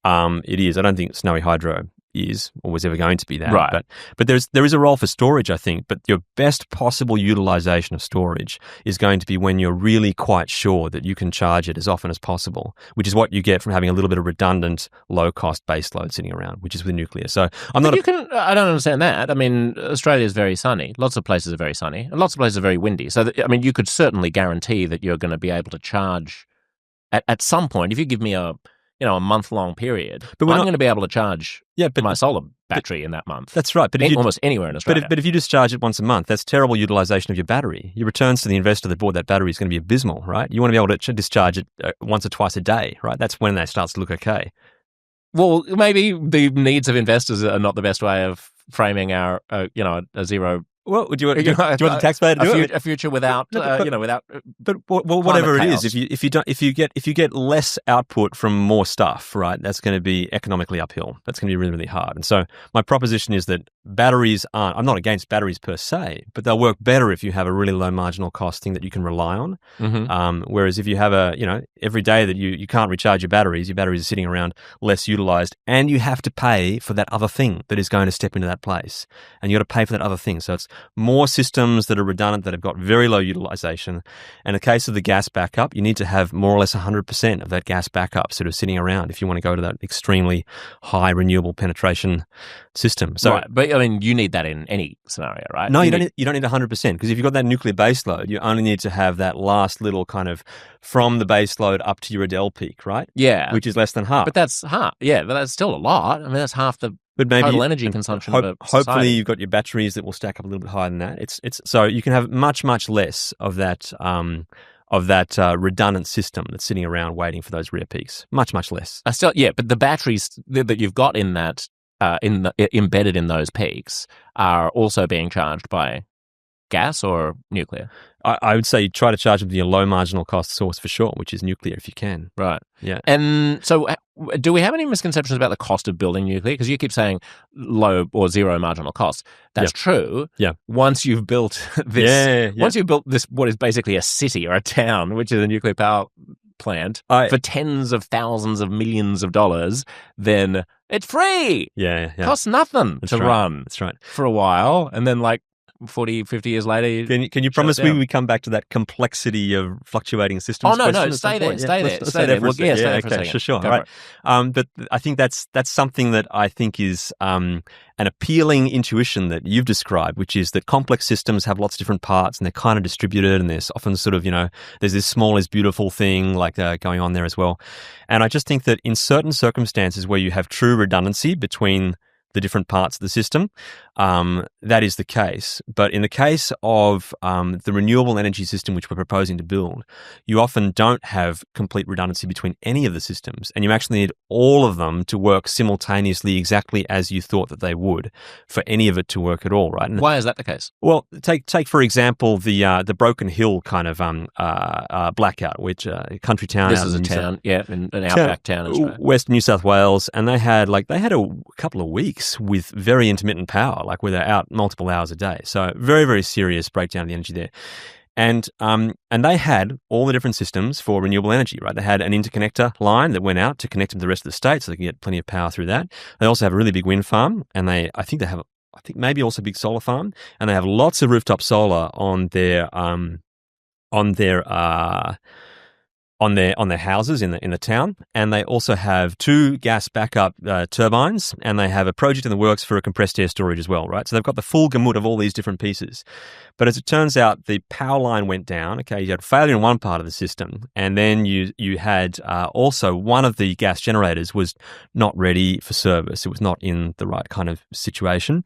it is. I don't think Snowy Hydro is or was ever going to be that. Right. But there is a role for storage, I think. But your best possible utilization of storage is going to be when you're really quite sure that you can charge it as often as possible, which is what you get from having a little bit of redundant, low-cost base load sitting around, which is with nuclear. So I don't understand that. I mean, Australia is very sunny. Lots of places are very sunny, and lots of places are very windy. So you could certainly guarantee that you're going to be able to charge at some point. If you give me a month-long period, but I'm going to be able to charge my solar battery in that month. That's right. But almost anywhere in Australia. But if you just charge it once a month, that's terrible utilization of your battery. Your returns to the investor that bought that battery is going to be abysmal, right? You want to be able to discharge it once or twice a day, right? That's when that starts to look okay. Well, maybe the needs of investors are not the best way of framing our, a zero... Well, do you want the taxpayer to do it? A future without, without. But whatever it is, if you get less output from more stuff, right? That's going to be economically uphill. That's going to be really, really hard. And so my proposition is that batteries aren't. I'm not against batteries per se, but they'll work better if you have a really low marginal cost thing that you can rely on. Mm-hmm. Whereas if you have every day that you can't recharge your batteries are sitting around less utilized, and you have to pay for that other thing that is going to step into that place, and you got to pay for that other thing. So it's more systems that are redundant that have got very low utilization. And in the case of the gas backup, you need to have more or less 100% of that gas backup sort of sitting around if you want to go to that extremely high renewable penetration system. So, right. But I mean, you need that in any scenario, right? No, you don't need 100% because if you've got that nuclear base load, you only need to have that last little kind of from the base load up to your Adele peak, right? Yeah. Which is less than half. But that's half. Yeah, but that's still a lot. I mean, that's half the total energy consumption of a society. Hopefully you've got your batteries that will stack up a little bit higher than that. It's so you can have much less of that redundant system that's sitting around waiting for those rear peaks. Much less. But the batteries that you've got in that embedded in those peaks are also being charged by gas or nuclear? I would say try to charge them the low marginal cost source for sure, which is nuclear if you can. Right. Yeah. And so do we have any misconceptions about the cost of building nuclear? Because you keep saying low or zero marginal cost. That's true. Yeah. Once you've built this, once you've built this, what is basically a city or a town, which is a nuclear power plant for tens of thousands of millions of dollars, then it's free. Yeah. Costs nothing to run. That's right. For a while. And then 40, 50 years later. Can you promise we come back to that complexity of fluctuating systems? Oh, no, stay there. Stay there. Stay there for a second. Sure. All right. But I think that's something that I think is an appealing intuition that you've described, which is that complex systems have lots of different parts and they're kind of distributed, and there's often sort of, there's this small is beautiful thing going on there as well. And I just think that in certain circumstances where you have true redundancy between the different parts of the system, that is the case. But in the case of the renewable energy system which we're proposing to build, you often don't have complete redundancy between any of the systems, and you actually need all of them to work simultaneously exactly as you thought that they would for any of it to work at all, right? And why is that the case? Well, take for example the Broken Hill kind of blackout, which a country town. This is a town, an outback town in Australia. West New South Wales, and they had a couple of weeks with very intermittent power, where they're out multiple hours a day. So very, very serious breakdown of the energy there. And they had all the different systems for renewable energy, right? They had an interconnector line that went out to connect them to the rest of the state so they can get plenty of power through that. They also have a really big wind farm, and I think maybe also a big solar farm, and they have lots of rooftop solar on their houses in the town, and they also have 2 gas backup turbines, and they have a project in the works for a compressed air storage as well, right? So they've got the full gamut of all these different pieces. But as it turns out, the power line went down. Okay, you had failure in one part of the system, and then you had also one of the gas generators was not ready for service. It was not in the right kind of situation.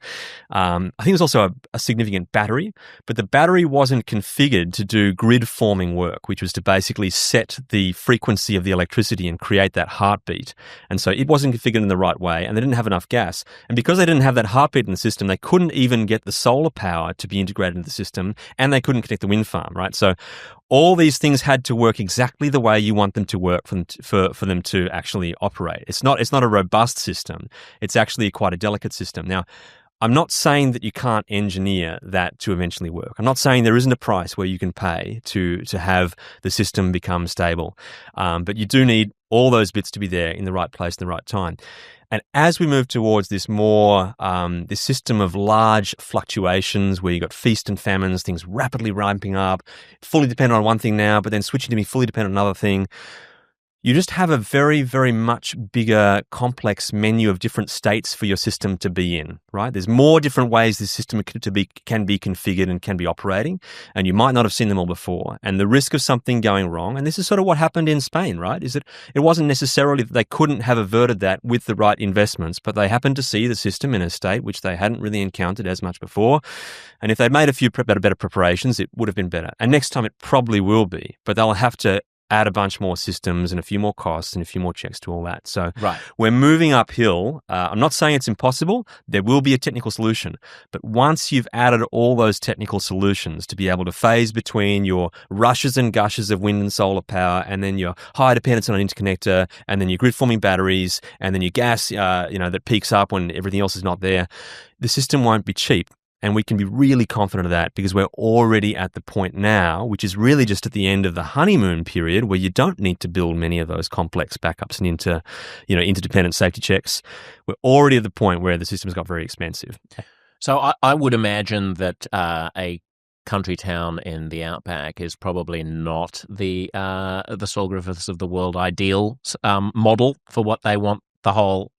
I think there's also a significant battery, but the battery wasn't configured to do grid forming work, which was to basically set the frequency of the electricity and create that heartbeat. And so it wasn't configured in the right way, and they didn't have enough gas. And because they didn't have that heartbeat in the system, they couldn't even get the solar power to be integrated into the system, and they couldn't connect the wind farm, right? So all these things had to work exactly the way you want them to work for them to actually operate. It's not a robust system. It's actually quite a delicate system. Now, I'm not saying that you can't engineer that to eventually work. I'm not saying there isn't a price where you can pay to have the system become stable. But you do need all those bits to be there in the right place, in the right time. And as we move towards this more, this system of large fluctuations where you've got feast and famines, things rapidly ramping up, fully dependent on one thing now, but then switching to be fully dependent on another thing, you just have a very, very much bigger, complex menu of different states for your system to be in, right? There's more different ways this system can be configured and can be operating, and you might not have seen them all before. And the risk of something going wrong, and this is sort of what happened in Spain, right? Is that it wasn't necessarily that they couldn't have averted that with the right investments, but they happened to see the system in a state which they hadn't really encountered as much before. And if they'd made a few better preparations, it would have been better. And next time it probably will be, but they'll have to add a bunch more systems and a few more costs and a few more checks to all that. So we're moving uphill. I'm not saying it's impossible. There will be a technical solution. But once you've added all those technical solutions to be able to phase between your rushes and gushes of wind and solar power, and then your high dependence on an interconnector, and then your grid-forming batteries, and then your gas that peaks up when everything else is not there, the system won't be cheap. And we can be really confident of that because we're already at the point now, which is really just at the end of the honeymoon period where you don't need to build many of those complex backups and interdependent safety checks. We're already at the point where the system's got very expensive. So I would imagine that a country town in the outback is probably not the Saul Griffiths of the world ideal model for what they want the whole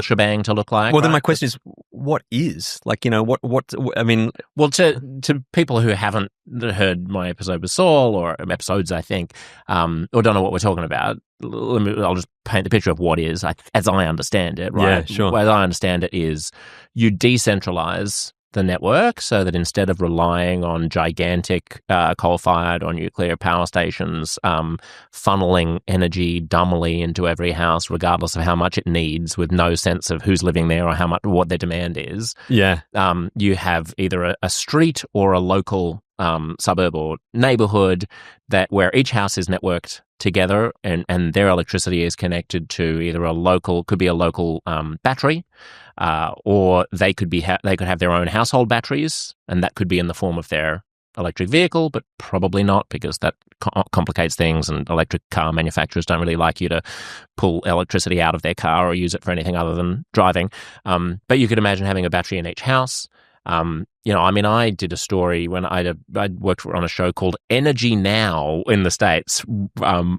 shebang to look like. Well, then my question is, what is? I mean... Well, to people who haven't heard my episode with Saul, or episodes, I think, or don't know what we're talking about, I'll just paint the picture of what is, as I understand it, right? Yeah, sure. As I understand it is, you decentralize the network so that instead of relying on gigantic coal-fired or nuclear power stations funneling energy dumbly into every house regardless of how much it needs with no sense of who's living there or what their demand is. You have either a street or a local suburb or neighborhood where each house is networked together and their electricity is connected to either a local battery, or they could have their own household batteries, and that could be in the form of their electric vehicle, but probably not, because that complicates things, and electric car manufacturers don't really like you to pull electricity out of their car or use it for anything other than driving. But you could imagine having a battery in each house. I did a story when I worked on a show called Energy Now in the States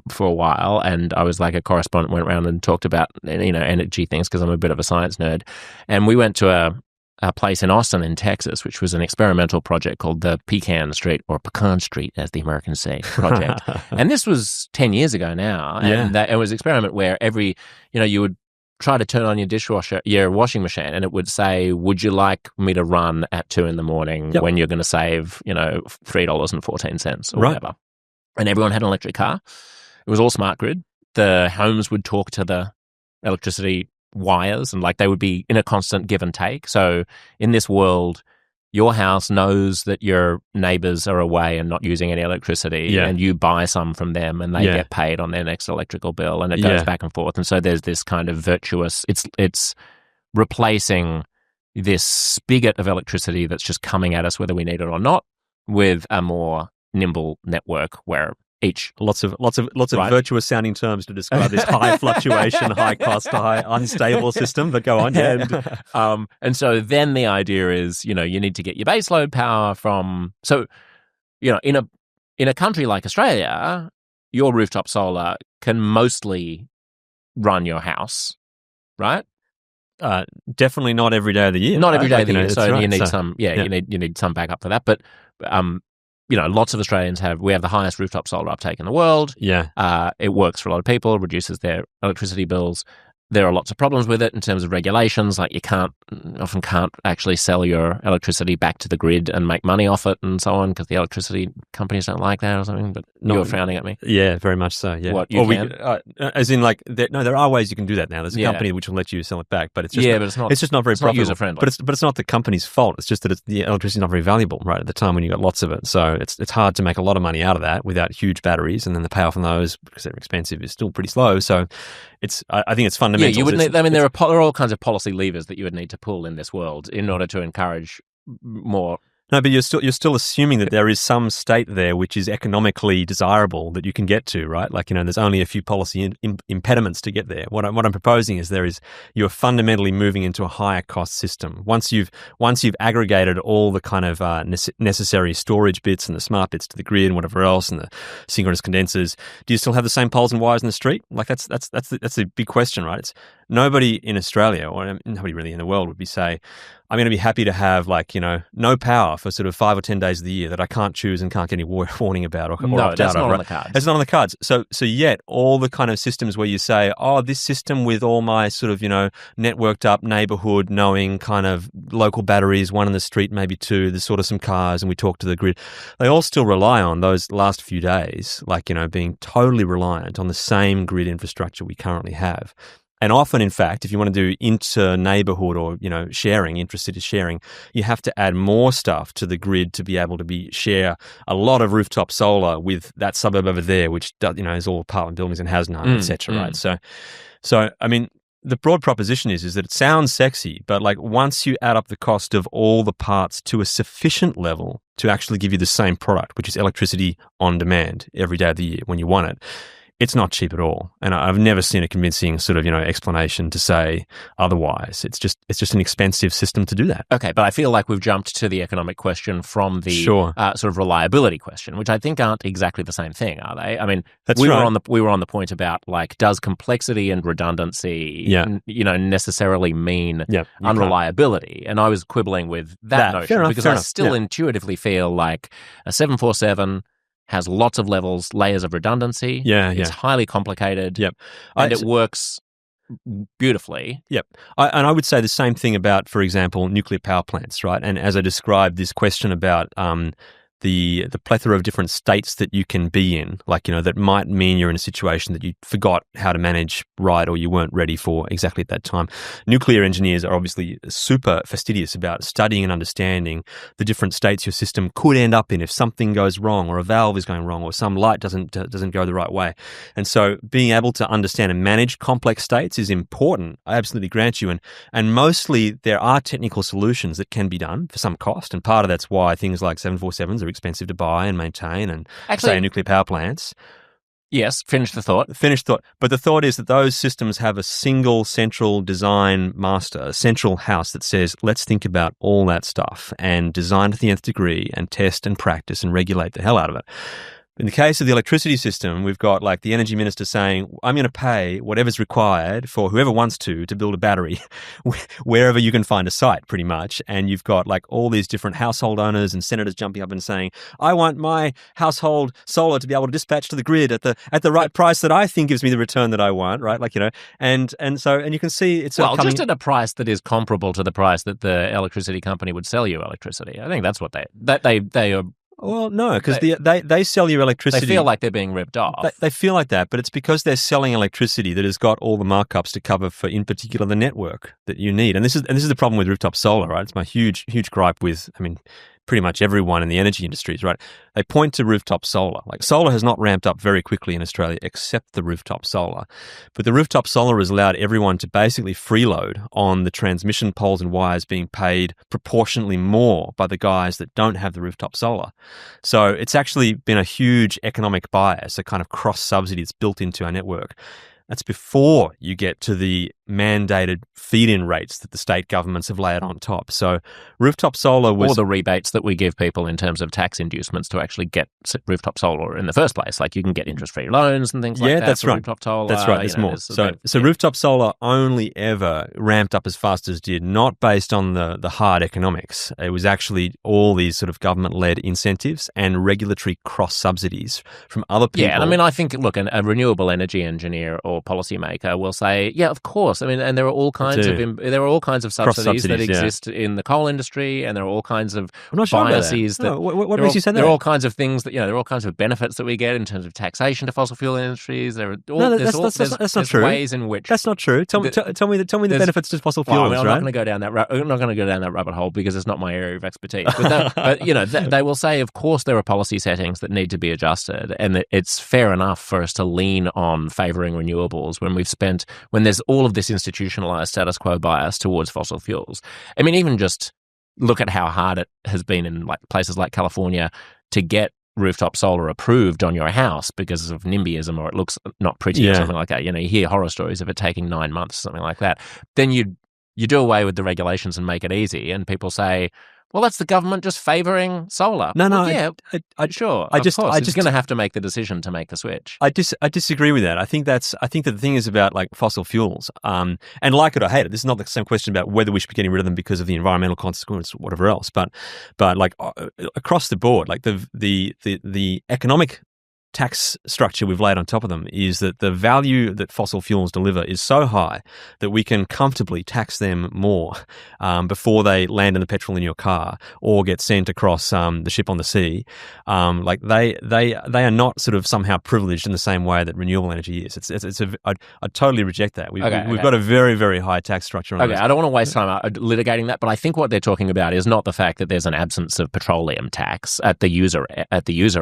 for a while, and I was like a correspondent, went around and talked about energy things because I'm a bit of a science nerd. And we went to a place in Austin in Texas, which was an experimental project called the Pecan Street, or Pecan Street, as the Americans say, project. And this was 10 years ago now. And it was an experiment where you would try to turn on your washing machine, and it would say, would you like me to run at 2 a.m. when you're going to save, $3.14 or whatever. And everyone had an electric car. It was all smart grid. The homes would talk to the electricity wires, and they would be in a constant give and take. So in this world, your house knows that your neighbors are away and not using any electricity, and you buy some from them, and they get paid on their next electrical bill, and it goes back and forth. And so there's this kind of virtuous, it's replacing this spigot of electricity that's just coming at us whether we need it or not, with a more nimble network where each lots of virtuous sounding terms to describe this high fluctuation, high cost, high unstable system. But go on, and so then the idea is, you need to get your baseload power from. So, in a country like Australia, your rooftop solar can mostly run your house, right? Definitely not every day of the year. Not every day of the year. So you need some. You need some backup for that, but. Lots of Australians we have the highest rooftop solar uptake in the world. It works for a lot of people, reduces their electricity bills. There are lots of problems with it in terms of regulations, like you often can't actually sell your electricity back to the grid and make money off it and so on, because the electricity companies don't like that or something, but you're frowning at me. Yeah, very much so, yeah. What, you can? There are ways you can do that now. There's a company which will let you sell it back, but it's just it's just not very profitable. User-friendly. But it's not the company's fault. It's just that the electricity is not very valuable right at the time when you've got lots of it. So it's hard to make a lot of money out of that without huge batteries, and then the payoff on those, because they're expensive, is still pretty slow. So I think it's fundamental. Yeah, you would need, there are all kinds of policy levers that you would need to pull in this world in order to encourage more. No, but you're still assuming that there is some state there which is economically desirable that you can get to, right? There's only a few policy impediments to get there. What I'm proposing is you're fundamentally moving into a higher cost system. Once you've aggregated all the kind of necessary storage bits and the smart bits to the grid and whatever else, and the synchronous condensers, do you still have the same poles and wires in the street? That's a big question, right? It's nobody in Australia, or nobody really in the world, would say, I'm going to be happy to have no power for sort of 5 or 10 days of the year that I can't choose and can't get any warning about or opt out of. On the cards. It's not on the cards. So yet all the kind of systems where you say, this system with all my sort of networked up neighborhood, knowing kind of local batteries, one in the street, maybe two, there's sort of some cars, and we talk to the grid. They all still rely on those last few days, being totally reliant on the same grid infrastructure we currently have. And often, in fact, if you want to do inter-neighborhood or, sharing, intra-city sharing, you have to add more stuff to the grid to be able to share a lot of rooftop solar with that suburb over there, which, is all apartment buildings and has none, et cetera, right? So, I mean, the broad proposition is that it sounds sexy, but once you add up the cost of all the parts to a sufficient level to actually give you the same product, which is electricity on demand every day of the year when you want it, it's not cheap at all. And I've never seen a convincing sort of, explanation to say otherwise. It's just an expensive system to do that. Okay, but I feel like we've jumped to the economic question from the sort of reliability question, which I think aren't exactly the same thing, are they? I mean, we were on the point about does complexity and redundancy, necessarily mean unreliability? And I was quibbling with that notion because I still intuitively feel like a 747 has lots of layers of redundancy. It's highly complicated, and it works beautifully. Yep. And I would say the same thing about, for example, nuclear power plants, right? And as I described this question about the plethora of different states that you can be in, like, that might mean you're in a situation that you forgot how to manage right or you weren't ready for exactly at that time. Nuclear engineers are obviously super fastidious about studying and understanding the different states your system could end up in if something goes wrong or a valve is going wrong or some light doesn't go the right way. And so being able to understand and manage complex states is important. I absolutely grant you. And mostly there are technical solutions that can be done for some cost. And part of that's why things like 747s are expensive to buy and maintain, and say nuclear power plants. Yes, finish the thought. But the thought is that those systems have a single central design master, a central house that says, let's think about all that stuff and design to the nth degree and test and practice and regulate the hell out of it. In the case of the electricity system, we've got like the energy minister saying, I'm going to pay whatever's required for whoever wants to build a battery wherever you can find a site, pretty much. And you've got like all these different household owners and senators jumping up and saying, I want my household solar to be able to dispatch to the grid at the right price that I think gives me the return that I want, right? Like, and you can see it's just at a price that is comparable to the price that the electricity company would sell you electricity. I think that's what they are. Well, no, because they sell you electricity. They feel like they're being ripped off. They feel like that, but it's because they're selling electricity that has got all the markups to cover for, in particular, the network that you need. And this is the problem with rooftop solar, right? It's my huge gripe with, pretty much everyone in the energy industries, right? They point to rooftop solar. Like, solar has not ramped up very quickly in Australia except the rooftop solar. But the rooftop solar has allowed everyone to basically freeload on the transmission poles and wires being paid proportionately more by the guys that don't have the rooftop solar. So it's actually been a huge economic bias, a kind of cross-subsidy that's built into our network. That's before you get to the mandated feed-in rates that the state governments have laid on top. So rooftop solar was... Or the rebates that we give people in terms of tax inducements to actually get rooftop solar in the first place. Like, you can get interest-free loans and things like that. Yeah, that's right. Rooftop solar. That's right, there's more. So rooftop solar only ever ramped up as fast as it did, not based on the hard economics. It was actually all these sort of government-led incentives and regulatory cross-subsidies from other people. Yeah, and I think, look, a renewable energy engineer or policymaker will say, yeah, of course. And there are all kinds of subsidies that exist in the coal industry, and there are all kinds of biases that. What makes you say that? There are all kinds of things that there are all kinds of benefits that we get in terms of taxation to fossil fuel industries. That's not true. Ways in which that's not true. Tell me the benefits to fossil fuels. I'm not going to go down that. I'm not going to go down that rabbit hole because it's not my area of expertise. But they will say, of course, there are policy settings that need to be adjusted, and that it's fair enough for us to lean on favouring renewables when there's all of this institutionalized status quo bias towards fossil fuels. Even just look at how hard it has been in places like California to get rooftop solar approved on your house because of NIMBYism, or it looks not pretty or something like that. You hear horror stories of it taking 9 months, something like that. Then you do away with the regulations and make it easy, and people say, well, that's the government just favouring solar. No, sure. Of course, it's going to have to make the decision to make the switch. I disagree with that. I think that the thing is about fossil fuels, and like it or hate it. This is not the same question about whether we should be getting rid of them because of the environmental consequences or whatever else. But across the board, the economic tax structure we've laid on top of them is that the value that fossil fuels deliver is so high that we can comfortably tax them more before they land in the petrol in your car or get sent across the ship on the sea. They are not sort of somehow privileged in the same way that renewable energy is. I totally reject that. We've got a very, very high tax structure on this. I don't want to waste time litigating that, but I think what they're talking about is not the fact that there's an absence of petroleum tax at the user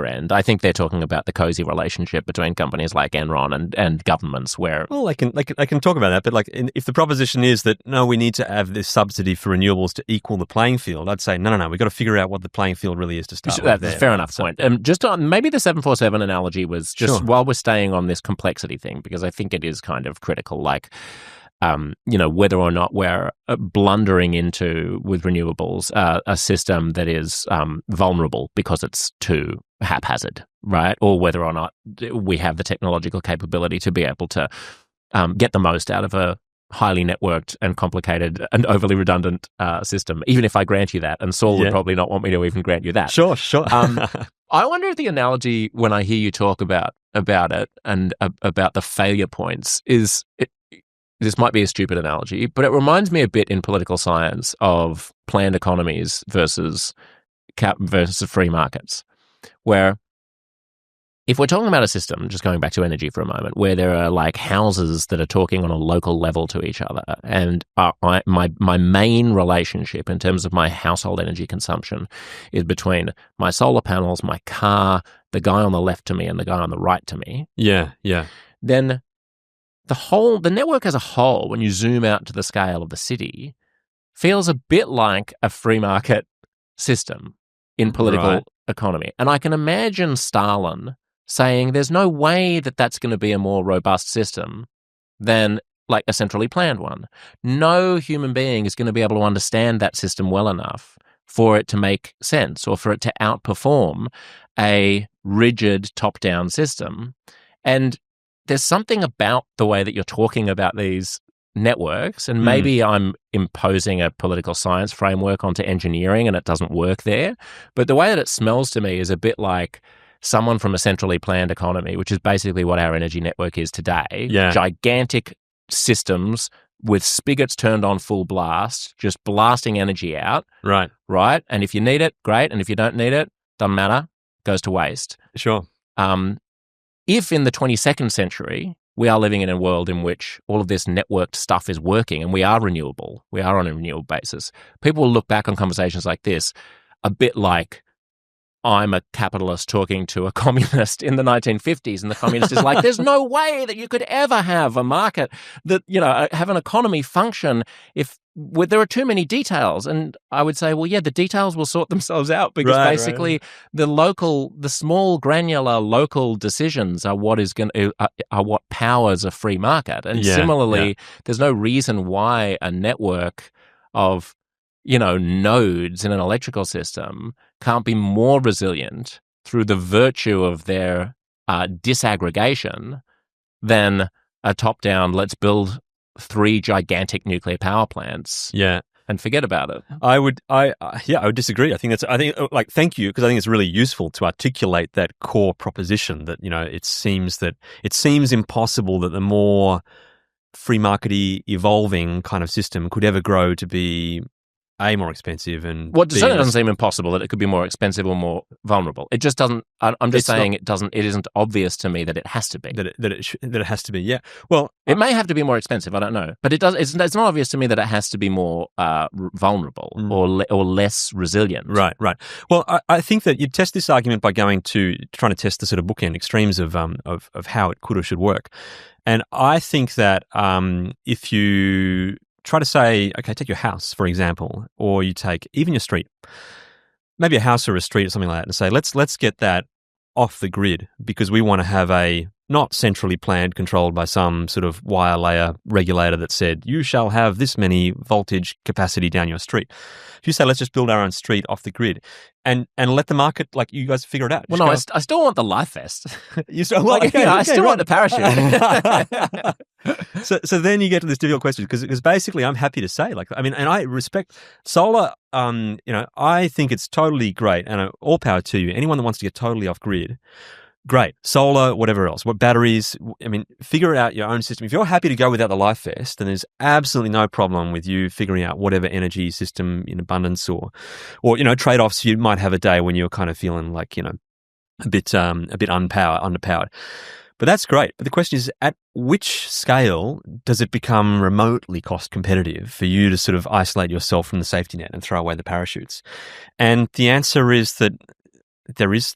end. I think they're talking about the cozy relationship between companies like Enron and governments where... Well, I can talk about that, but if the proposition is that, no, we need to have this subsidy for renewables to equal the playing field, I'd say, no, we've got to figure out what the playing field really is to start with. That's a fair enough point. Just on, maybe the 747 analogy was just while we're staying on this complexity thing, because I think it is kind of critical, whether or not we're blundering into, with renewables, a system that is vulnerable because it's too haphazard, right? Or whether or not we have the technological capability to be able to get the most out of a highly networked and complicated and overly redundant system, even if I grant you that. And Saul would probably not want me to even grant you that. Sure. I wonder if the analogy, when I hear you talk about it and about the failure points, is this might be a stupid analogy, but it reminds me a bit in political science of planned economies versus free markets, where if we're talking about a system, just going back to energy for a moment, where there are like houses that are talking on a local level to each other, and my main relationship in terms of my household energy consumption is between my solar panels, my car, the guy on the left to me, and the guy on the right to me. Yeah. Then the network as a whole, when you zoom out to the scale of the city, feels a bit like a free market system in political economy. And I can imagine Stalin saying there's no way that that's going to be a more robust system than like a centrally planned one. No human being is going to be able to understand that system well enough for it to make sense or for it to outperform a rigid top-down system. And there's something about the way that you're talking about these networks, and maybe I'm imposing a political science framework onto engineering and it doesn't work there, but the way that it smells to me is a bit like someone from a centrally planned economy, which is basically what our energy network is today. Yeah. Gigantic systems with spigots turned on full blast, just blasting energy out. Right. And if you need it, great. And if you don't need it, doesn't matter, goes to waste. Sure. If in the 22nd century, we are living in a world in which all of this networked stuff is working and we are renewable, we are on a renewable basis, people will look back on conversations like this a bit like I'm a capitalist talking to a communist in the 1950s, and the communist is like, there's no way that you could ever have a market that, have an economy function if there are too many details. And I would say, well, yeah, the details will sort themselves out because basically the small granular local decisions are what powers a free market. And similarly, there's no reason why a network of nodes in an electrical system can't be more resilient through the virtue of their disaggregation than a top-down, let's build 3 gigantic nuclear power plants and forget about it. I would disagree. Thank you, because I think it's really useful to articulate that core proposition that, it seems impossible that the more free market-y evolving kind of system could ever grow to be more expensive and it certainly doesn't seem impossible that it could be more expensive or more vulnerable. It just doesn't. I'm just saying it isn't obvious to me that it has to be. That it has to be. Yeah. Well, it may have to be more expensive. I don't know, but it's not obvious to me that it has to be more vulnerable or less resilient. Right. Well, I think that you test this argument by trying to test the sort of bookend extremes of how it could or should work, and I think that if you try to say, okay, take your house, for example, or you take even your street, maybe a house or a street or something like that, and say, let's get that off the grid because we want to have a not centrally planned, controlled by some sort of wire layer regulator that said, you shall have this many voltage capacity down your street. If you say, let's just build our own street off the grid and let the market, like you guys figure it out. Well, no, I still want the life vest. You still want, I still want the parachute. So then you get to this difficult question because basically I'm happy to say, and I respect solar. I think it's totally great and all power to you. Anyone that wants to get totally off grid, great. Solar, whatever else. What batteries? Figure out your own system. If you're happy to go without the life vest, then there's absolutely no problem with you figuring out whatever energy system in abundance or trade-offs you might have a day when you're kind of feeling like, a bit underpowered. But that's great. But the question is, at which scale does it become remotely cost competitive for you to sort of isolate yourself from the safety net and throw away the parachutes? And the answer is that there is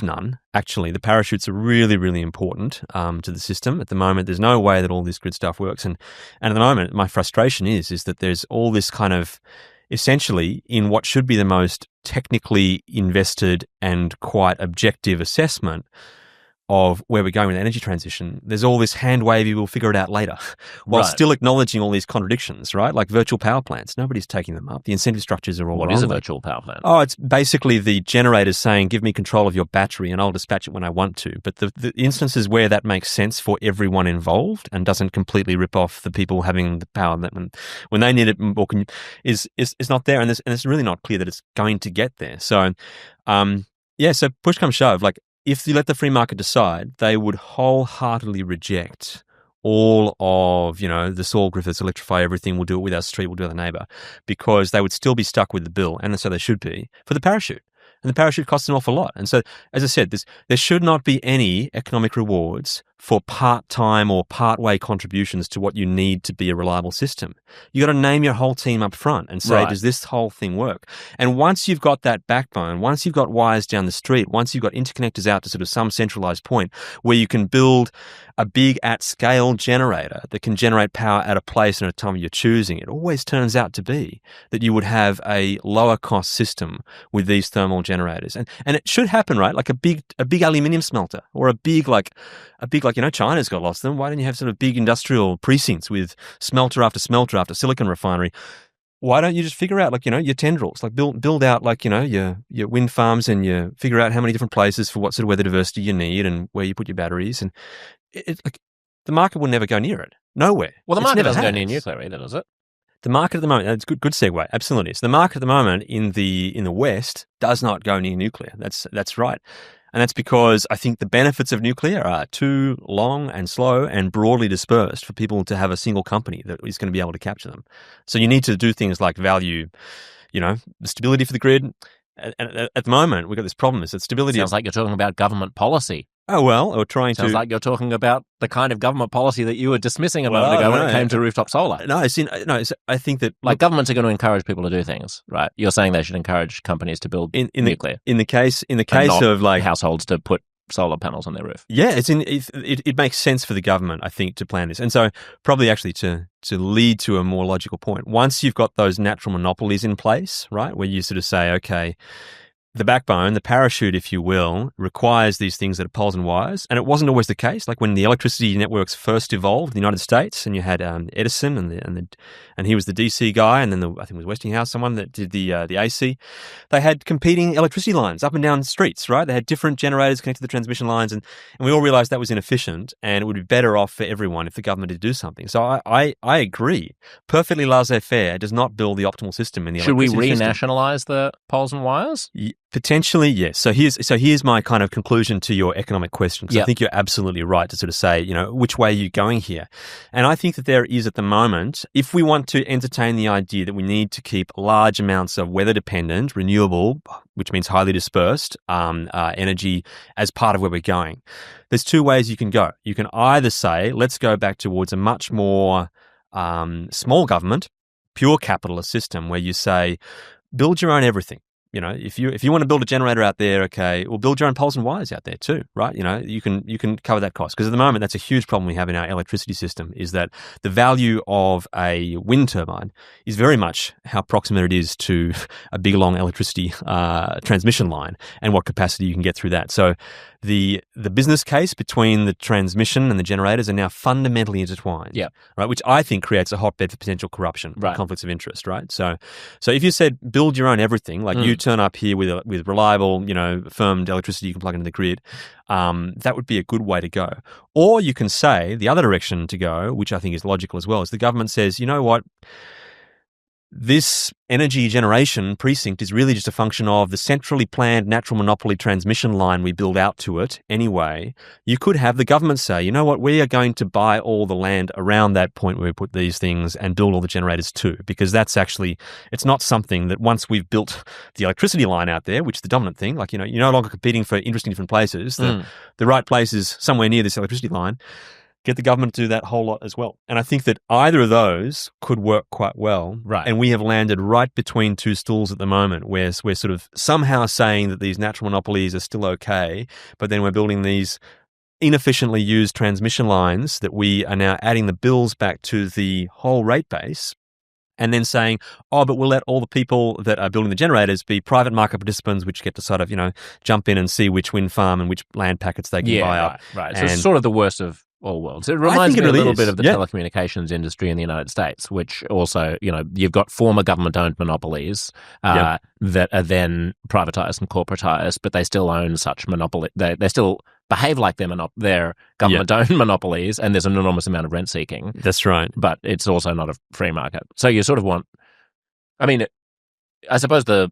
none. Actually, the parachutes are really, really important to the system. At the moment, there's no way that all this grid stuff works. And at the moment, my frustration is that there's all this kind of, essentially, in what should be the most technically invested and quite objective assessment of where we're going with energy transition, there's all this hand wavy, we'll figure it out later, while still acknowledging all these contradictions, right? Like virtual power plants, nobody's taking them up. The incentive structures are all wrong. What is a virtual power plant? Oh, it's basically the generators saying, give me control of your battery and I'll dispatch it when I want to. But the instances where that makes sense for everyone involved and doesn't completely rip off the people having the power that when they need it is not there. And it's really not clear that it's going to get there. So, so push come shove, if you let the free market decide, they would wholeheartedly reject all of, the Saul Griffiths electrify everything, we'll do it with our street, we'll do it with our neighbour, because they would still be stuck with the bill, and so they should be, for the parachute. And the parachute costs an awful lot. And so, as I said, there should not be any economic rewards for part-time or part-way contributions to what you need to be a reliable system. You got to name your whole team up front and say, Right. Does this whole thing work? And once you've got that backbone, once you've got wires down the street, once you've got interconnectors out to sort of some centralized point where you can build a big at-scale generator that can generate power at a place and at a time you're choosing, it always turns out to be that you would have a lower-cost system with these thermal generators. And it should happen, right? Like a big aluminium smelter, or a big China's got lots of them. Why don't you have sort of big industrial precincts with smelter after silicon refinery? Why don't you just figure out, your tendrils, build out, your wind farms, and you figure out how many different places for what sort of weather diversity you need and where you put your batteries. And the market will never go near it. Nowhere. Well, the It's market never doesn't go has. near nuclear either, does it? The market at the moment, that's good segue, absolutely. So the market at the moment in the West does not go near nuclear. That's right. And that's because I think the benefits of nuclear are too long and slow and broadly dispersed for people to have a single company that is going to be able to capture them. So you need to do things like value, the stability for the grid. And at the moment, we've got this problem is that stability... Sounds like you're talking about government policy. Oh, well, or trying Sounds like you're talking about the kind of government policy that you were dismissing a moment ago when it came to rooftop solar. No, I think that... governments are going to encourage people to do things, right? You're saying they should encourage companies to build nuclear. In the case of households to put solar panels on their roof. Yeah, it makes sense for the government, I think, to plan this. And so probably actually to lead to a more logical point, once you've got those natural monopolies in place, right, where you sort of say, okay, the backbone, the parachute, if you will, requires these things that are poles and wires. And it wasn't always the case. Like when the electricity networks first evolved in the United States, and you had Edison and he was the DC guy, and then I think it was Westinghouse, someone that did the AC. They had competing electricity lines up and down streets, right? They had different generators connected to the transmission lines, and we all realized that was inefficient, and it would be better off for everyone if the government did do something. So I agree. Perfectly laissez-faire does not build the optimal system in the electricity system. Should we renationalize the poles and wires? Potentially, yes. So here's my kind of conclusion to your economic question. Because I think you're absolutely right to sort of say, which way are you going here? And I think that there is at the moment, if we want to entertain the idea that we need to keep large amounts of weather-dependent, renewable, which means highly dispersed, energy as part of where we're going, there's two ways you can go. You can either say, let's go back towards a much more small government, pure capitalist system where you say, build your own everything. If you want to build a generator out there, okay, well, build your own poles and wires out there too, right? You can cover that cost. Because at the moment, that's a huge problem we have in our electricity system, is that the value of a wind turbine is very much how proximate it is to a big, long electricity transmission line and what capacity you can get through that. So the business case between the transmission and the generators are now fundamentally intertwined, right? Which I think creates a hotbed for potential corruption, conflicts of interest, right? So if you said build your own everything, like you turn up here with reliable, firmed electricity you can plug into the grid, that would be a good way to go. Or you can say the other direction to go, which I think is logical as well, is the government says, you know what? This energy generation precinct is really just a function of the centrally planned natural monopoly transmission line we build out to it anyway. You could have the government say, you know what, we are going to buy all the land around that point where we put these things and build all the generators too, because that's actually, it's not something that once we've built the electricity line out there, which is the dominant thing, like, you're no longer competing for interesting different places. The right place is somewhere near this electricity line. Get the government to do that whole lot as well. And I think that either of those could work quite well. Right. And we have landed right between two stools at the moment where we're sort of somehow saying that these natural monopolies are still okay, but then we're building these inefficiently used transmission lines that we are now adding the bills back to the whole rate base, and then saying, oh, but we'll let all the people that are building the generators be private market participants, which get to sort of, jump in and see which wind farm and which land packets they can buy up. Right. So it's sort of the worst of all worlds. It reminds me a little bit of the telecommunications industry in the United States, which also, you've got former government-owned monopolies that are then privatized and corporatized, but they still own such monopoly. They still behave like they're government-owned monopolies, and there's an enormous amount of rent-seeking. That's right. But it's also not a free market. So you sort of want... I mean, I suppose the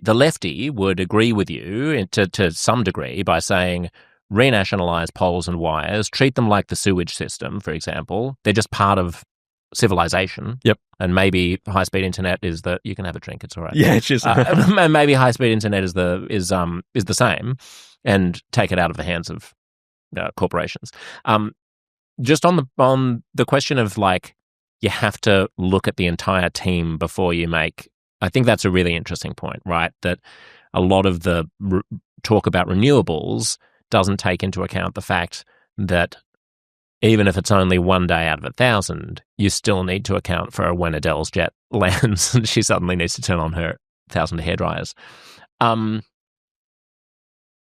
lefty would agree with you to some degree by saying, renationalize poles and wires, treat them like the sewage system, for example. They're just part of civilization. Yep. And maybe high-speed internet is the you can have a drink. It's all right. Yeah, it's just maybe high-speed internet is the same, and take it out of the hands of corporations. Just on the question of like, you have to look at the entire team before you make. I think that's a really interesting point, right? That a lot of the talk about renewables doesn't take into account the fact that even if it's only one day out of 1,000, you still need to account for when Adele's jet lands and she suddenly needs to turn on her 1,000 hairdryers.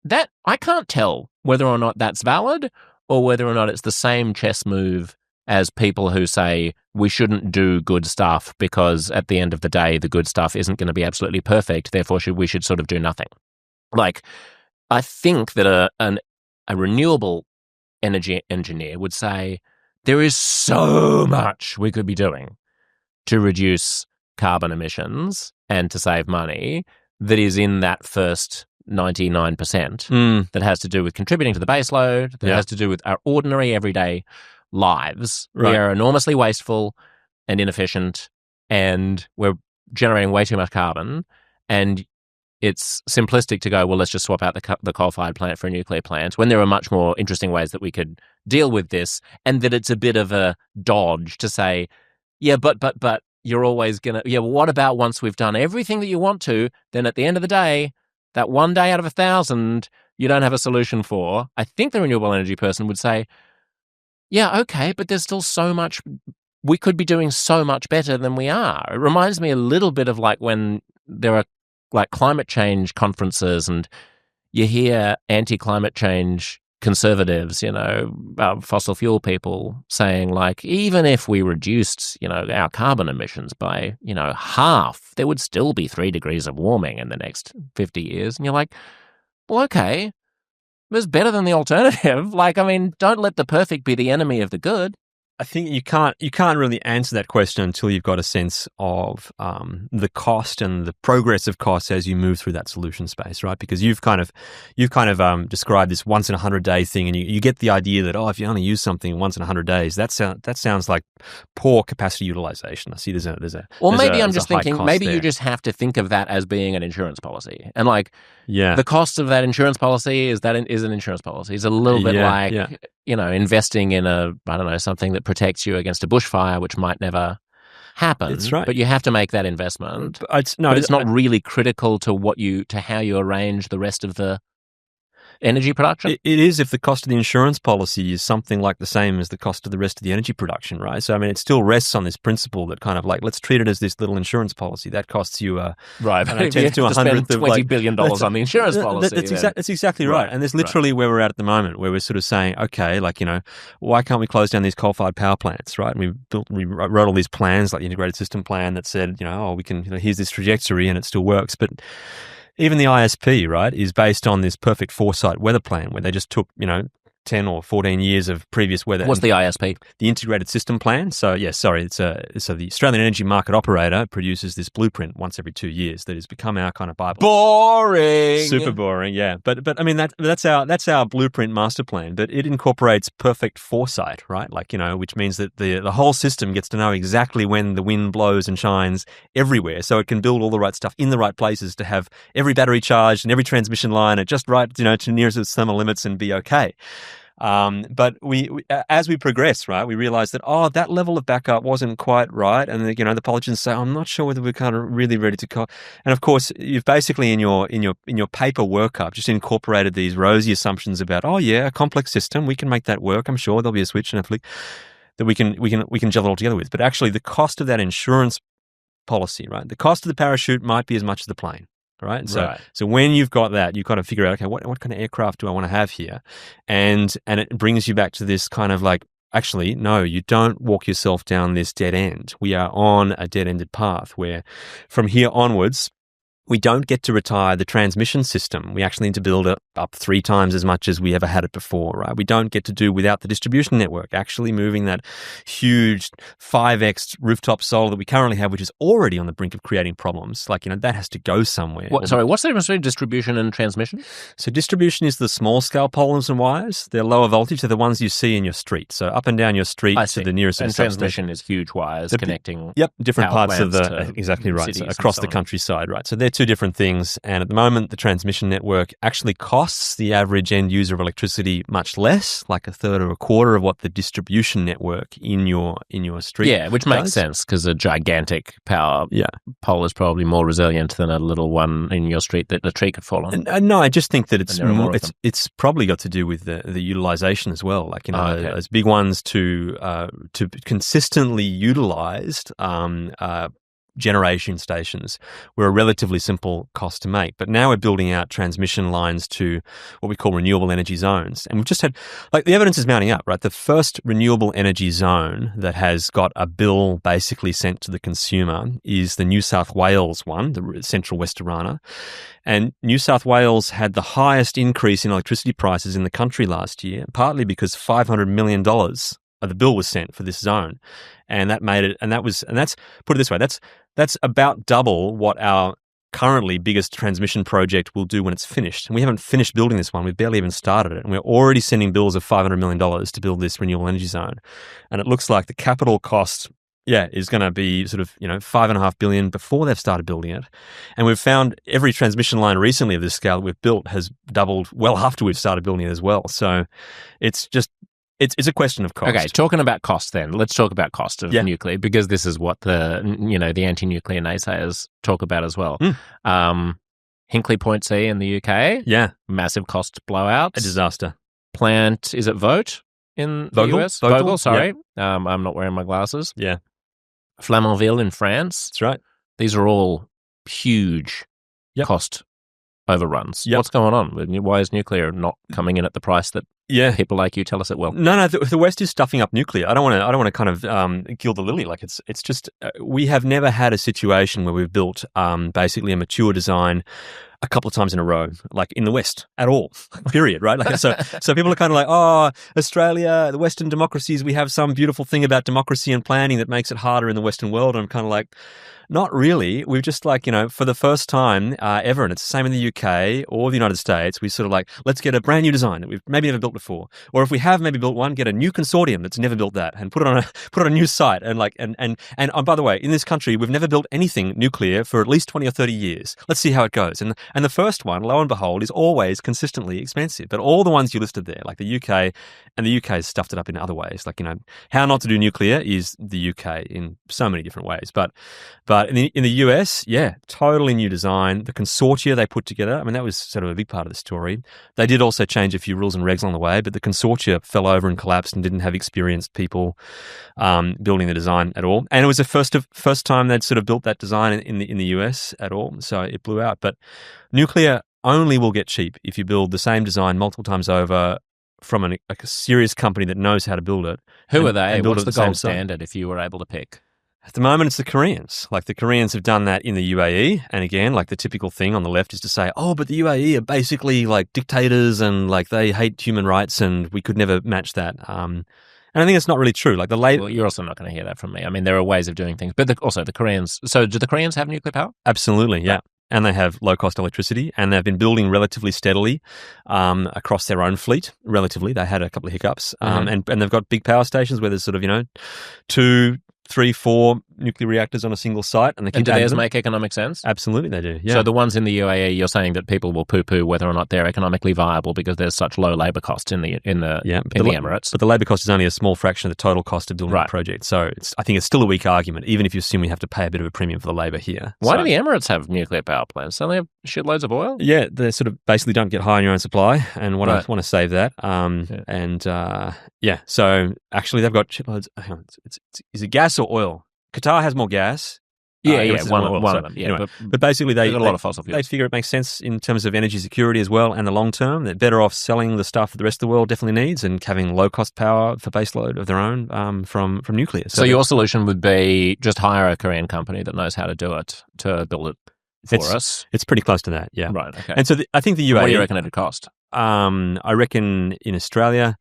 That I can't tell whether or not that's valid or whether or not it's the same chess move as people who say we shouldn't do good stuff because at the end of the day, the good stuff isn't going to be absolutely perfect. Therefore, we should sort of do nothing. Like, I think that a renewable energy engineer would say there is so much we could be doing to reduce carbon emissions and to save money that is in that first 99% that has to do with contributing to the baseload, that has to do with our ordinary everyday lives. Right. We are enormously wasteful and inefficient, and we're generating way too much carbon, and it's simplistic to go, well, let's just swap out the coal-fired plant for a nuclear plant, when there are much more interesting ways that we could deal with this, and that it's a bit of a dodge to say, yeah, but you're always going to, well, what about once we've done everything that you want to, then at the end of the day, that one day out of 1,000 you don't have a solution for. I think the renewable energy person would say, yeah, okay, but there's still so much, we could be doing so much better than we are. It reminds me a little bit of like when there are like climate change conferences and you hear anti-climate change conservatives, fossil fuel people saying like, even if we reduced, our carbon emissions by, half, there would still be 3 degrees of warming in the next 50 years. And you're like, well, okay, it's better than the alternative. Like, I mean, don't let the perfect be the enemy of the good. I think you can't really answer that question until you've got a sense of the cost and the progress of costs as you move through that solution space, right? Because you've kind of described this once in 100 day thing, and you get the idea that if you only use something once in 100 days, that sounds like poor capacity utilization. I see there's a or maybe I'm just high thinking cost maybe there. You just have to think of that as being an insurance policy, and like the cost of that insurance policy is an insurance policy. It's a little bit like investing in something that protects you against a bushfire, which might never happen. That's right. But you have to make that investment. But it's not really critical to how you arrange the rest of the energy production. It is if the cost of the insurance policy is something like the same as the cost of the rest of the energy production, right? So, I mean, it still rests on this principle that kind of like, let's treat it as this little insurance policy. That costs you right. But you have to spend $20 billion on the insurance policy. That's exactly right. And that's literally where we're at the moment, where we're sort of saying, okay, like, why can't we close down these coal-fired power plants, right? And we wrote all these plans, like the integrated system plan that said, we can, here's this trajectory and it still works. But even the ISP, right, is based on this perfect foresight weather plan where they just took, 10 or 14 years of previous weather. What's the ISP? The integrated system plan. So, so the Australian Energy Market Operator produces this blueprint once every 2 years that has become our kind of Bible. Boring. Super boring, yeah. But I mean, that's our blueprint master plan, but it incorporates perfect foresight, right? Like, which means that the whole system gets to know exactly when the wind blows and shines everywhere. So it can build all the right stuff in the right places to have every battery charged and every transmission line at just right, to nearest its thermal limits and be okay. But we as we progress, right, we realize that that level of backup wasn't quite right, and the politicians say, I'm not sure whether we're kind of really ready to and of course you've basically in your paper workup just incorporated these rosy assumptions about a complex system, we can make that work. I'm sure there'll be a switch and a flick that we can gel it all together with. But actually, the cost of that insurance policy, right, the cost of the parachute might be as much as the plane. Right. And so when you've got that, you've got to figure out, okay, what kind of aircraft do I want to have here? And it brings you back to this kind of like, actually, no, you don't walk yourself down this dead end. We are on a dead-ended path where from here onwards, we don't get to retire the transmission system. We actually need to build it up 3 times as much as we ever had it before, right? We don't get to do without the distribution network, actually moving that huge 5x rooftop solar that we currently have, which is already on the brink of creating problems. Like, that has to go somewhere. What's the difference between distribution and transmission? So distribution is the small scale poles and wires. They're lower voltage. They're the ones you see in your street. So up and down your street to the nearest and transmission is huge wires connecting. Yep, different parts of exactly right. So across the countryside, right? So they're 2 different things. And at the moment, the transmission network actually costs the average end user of electricity much less, like a third or a quarter of what the distribution network in your street. Yeah, which makes sense because a gigantic power pole is probably more resilient than a little one in your street that the tree could fall on. No, I just think that it's probably got to do with the utilization as well. Like those big ones to consistently utilized generation stations were a relatively simple cost to make. But now we're building out transmission lines to what we call renewable energy zones. And we've just had, the evidence is mounting up, right? The first renewable energy zone that has got a bill basically sent to the consumer is the New South Wales one, the Central West Arana. And New South Wales had the highest increase in electricity prices in the country last year, partly because $500 million the bill was sent for this zone, and that made it. And that's put it this way: that's about double what our currently biggest transmission project will do when it's finished. And we haven't finished building this one; we've barely even started it, and we're already sending bills of $500 million to build this renewable energy zone. And it looks like the capital cost, is going to be sort of $5.5 billion before they've started building it. And we've found every transmission line recently of this scale that we've built has doubled well after we've started building it as well. So it's just. It's a question of cost. Okay, talking about cost then, let's talk about cost of nuclear, because this is what the anti-nuclear naysayers talk about as well. Hinkley Point C in the UK, massive cost blowout. A disaster. Plant, is it Vogt in the US? Vogel, sorry. I'm not wearing my glasses. Yeah. Flamanville in France. That's right. These are all huge cost overruns. What's going on? Why is nuclear not coming in at the price that people like you tell us it will? No, the West is stuffing up nuclear. I don't want to kind of gild the lily. Like it's just we have never had a situation where we've built basically a mature design a couple of times in a row, like in the West at all, period, right? Like so people are kind of like, oh, Australia, the Western democracies, we have some beautiful thing about democracy and planning that makes it harder in the Western world. And I'm kind of like, not really. We've just for the first time ever, and it's the same in the UK or the United States, we sort of let's get a brand new design that we've maybe never built before. Or if we have maybe built one, get a new consortium that's never built that and put it on a new site. And by the way, in this country, we've never built anything nuclear for at least 20 or 30 years. Let's see how it goes. And the first one, lo and behold, is always consistently expensive. But all the ones you listed there, like the UK, and the UK has stuffed it up in other ways. How not to do nuclear is the UK in so many different ways. But in the US, totally new design. The consortia they put together, I mean, that was sort of a big part of the story. They did also change a few rules and regs along the way, but the consortia fell over and collapsed and didn't have experienced people building the design at all. And it was the first time they'd sort of built that design in the US at all, so it blew out. But nuclear only will get cheap if you build the same design multiple times over from a serious company that knows how to build it. Who are they? What's the gold standard if you were able to pick? At the moment, it's the Koreans. The Koreans have done that in the UAE. And again, the typical thing on the left is to say, oh, but the UAE are basically dictators and they hate human rights and we could never match that. And I think it's not really true. Well, you're also not going to hear that from me. I mean, there are ways of doing things. But also the Koreans. So do the Koreans have nuclear power? Absolutely, yeah. And they have low-cost electricity, and they've been building relatively steadily across their own fleet. Relatively, they had a couple of hiccups, and they've got big power stations where there's sort of 2, 3, 4 nuclear reactors on a single site, and do theirs make economic sense? Absolutely, they do. Yeah. So the ones in the UAE, you're saying that people will poo-poo whether or not they're economically viable because there's such low labour costs in the Emirates. But the labour cost is only a small fraction of the total cost of building a project. So I think it's still a weak argument, even if you assume we have to pay a bit of a premium for the labour here. Why do the Emirates have nuclear power plants? Don't they have shitloads of oil? Yeah, they sort of basically don't get high on your own supply and want to save that. So actually they've got shitloads. Hang on, is it gas or oil? Qatar has more gas. One of them. Yeah, anyway, but basically they got a lot of fossil fuels. They figure it makes sense in terms of energy security as well and the long term. They're better off selling the stuff that the rest of the world definitely needs and having low cost power for baseload of their own from nuclear. So your solution would be just hire a Korean company that knows how to do it to build it. for us. It's pretty close to that, yeah. Right, okay. And so I think the UAE... What do you reckon it'd cost? I reckon in Australia,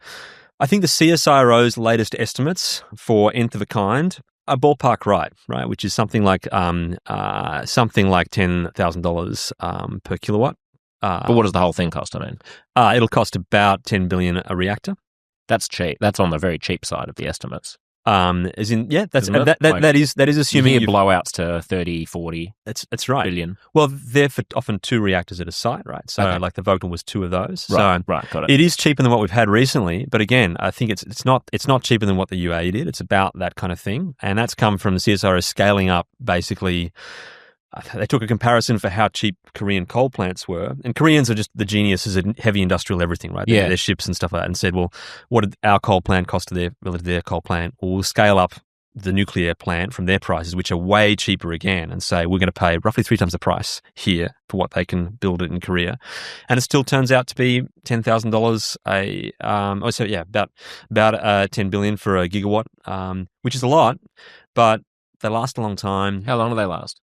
I think the CSIRO's latest estimates for nth of a kind are ballpark right, which is something like $10,000 per kilowatt. But what does the whole thing cost? I mean, it'll cost about $10 billion a reactor. That's cheap. That's on the very cheap side of the estimates. That is assuming you hear blowouts to 30, 40. That's right. Billion. Well, they're for often 2 reactors at a site, right? So like the Vogtle was 2 of those. Right, got it. It is cheaper than what we've had recently, but again, I think it's not cheaper than what the UAE did. It's about that kind of thing, and that's come from the CSIRO scaling up basically. They took a comparison for how cheap Korean coal plants were. And Koreans are just the geniuses in heavy industrial everything, right? Yeah. Their ships and stuff like that. And said, well, what did our coal plant cost relative to their coal plant? Well, we'll scale up the nuclear plant from their prices, which are way cheaper again, and say we're going to pay roughly 3 times the price here for what they can build it in Korea. And it still turns out to be $10,000 about $10 billion for a gigawatt, which is a lot, but they last a long time. How long do they last?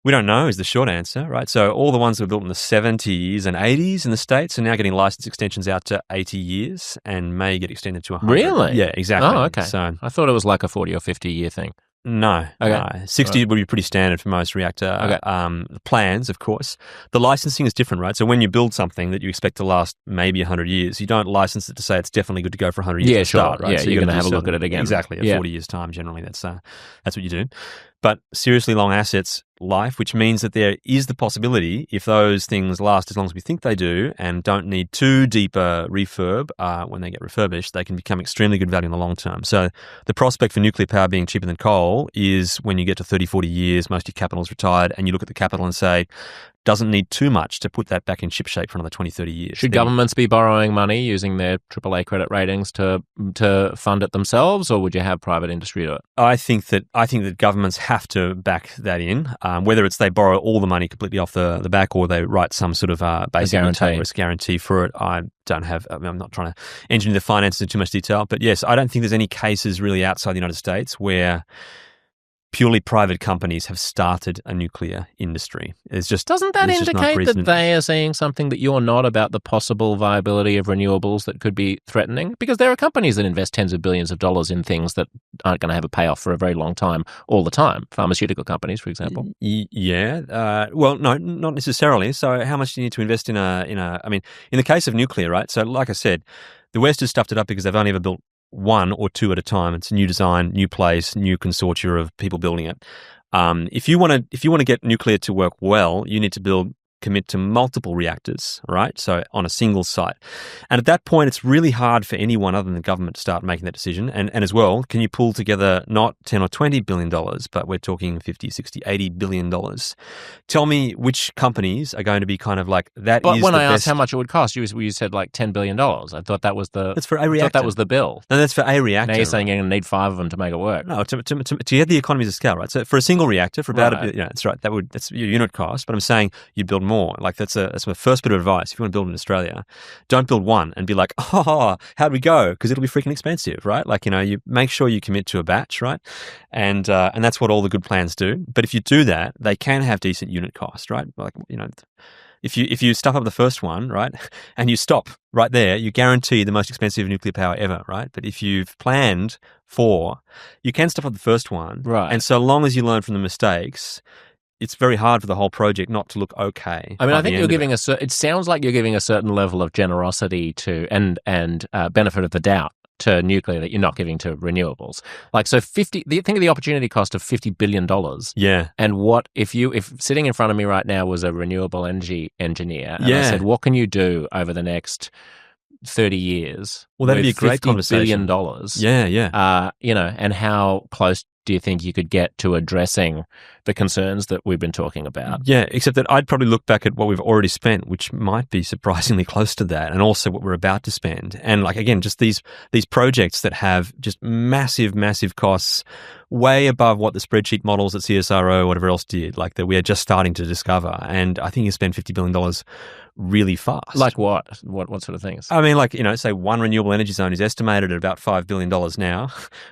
We don't know is the short answer, right? So all the ones that were built in the 70s and 80s in the States are now getting license extensions out to 80 years and may get extended to 100. Really? Yeah, exactly. Oh, okay. So I thought it was like a 40 or 50 year thing. No. Okay. No. 60 would be pretty standard for most reactor plans, of course. The licensing is different, right? So when you build something that you expect to last maybe 100 years, you don't license it to say it's definitely good to go for 100 years. Yeah, to start, sure. right? Yeah, so you're going to have a look at it again. Exactly. At 40 years' time, generally, that's what you do. But seriously long assets life, which means that there is the possibility, if those things last as long as we think they do and don't need too deep a refurb when they get refurbished, they can become extremely good value in the long term. So the prospect for nuclear power being cheaper than coal is when you get to 30, 40 years, most of your capital is retired, and you look at the capital and say, doesn't need too much to put that back in ship shape for another 20, 30 years. Should governments be borrowing money using their AAA credit ratings to fund it themselves, or would you have private industry do it? I think that governments have to back that in, whether it's they borrow all the money completely off the back or they write some sort of basic risk guarantee for it. I'm not trying to engineer the finances in too much detail, but yes, I don't think there's any cases really outside the United States where purely private companies have started a nuclear industry. Doesn't that indicate that they are seeing something that you're not about the possible viability of renewables that could be threatening? Because there are companies that invest tens of billions of dollars in things that aren't going to have a payoff for a very long time, all the time. Pharmaceutical companies, for example. Yeah. Well, no, not necessarily. So how much do you need to invest in in the case of nuclear, right? So like I said, the West has stuffed it up because they've only ever built 1 or 2 at a time. It's a new design, new place, new consortia of people building it. If you want to get nuclear to work well, you need to commit to multiple reactors, right? So on a single site. And at that point, it's really hard for anyone other than the government to start making that decision. And as well, can you pull together not 10 or $20 billion, but we're talking 50, 60, $80 billion. Tell me which companies are going to be kind of like that. But when I asked how much it would cost, you said like $10 billion. I thought that was that's for a reactor. I thought that was the bill. No, that's for a reactor. Now you're saying you're going to need 5 of them to make it work. No, to get the economies of scale, right? So for a single reactor, for about that's right. That's your unit cost. But I'm saying you build more. Like that's my first bit of advice. If you want to build in Australia, don't build one and be like, oh, how'd we go? Because it'll be freaking expensive, right? Like, you make sure you commit to a batch, right? And that's what all the good plans do. But if you do that, they can have decent unit cost, right? Like, if you stuff up the first one, right, and you stop right there, you guarantee the most expensive nuclear power ever, right? But if you've planned for, you can stuff up the first one, right? And so long as you learn from the mistakes, it's very hard for the whole project not to look okay. I mean, I think you're giving it sounds like you're giving a certain level of generosity to and benefit of the doubt to nuclear that you're not giving to renewables. Like, so think of the opportunity cost of $50 billion. Yeah. And what if sitting in front of me right now was a renewable energy engineer, and I said, what can you do over the next 30 years? Well, that'd be a great conversation. $50 billion. Yeah. And how close do you think you could get to addressing the concerns that we've been talking about? Yeah, except that I'd probably look back at what we've already spent, which might be surprisingly close to that, and also what we're about to spend. And like, again, just these projects that have just massive, massive costs way above what the spreadsheet models at CSIRO or whatever else did, like that we are just starting to discover. And I think you spend $50 billion really fast. Like what? What sort of things? I mean, like, say one renewable energy zone is estimated at about $5 billion now.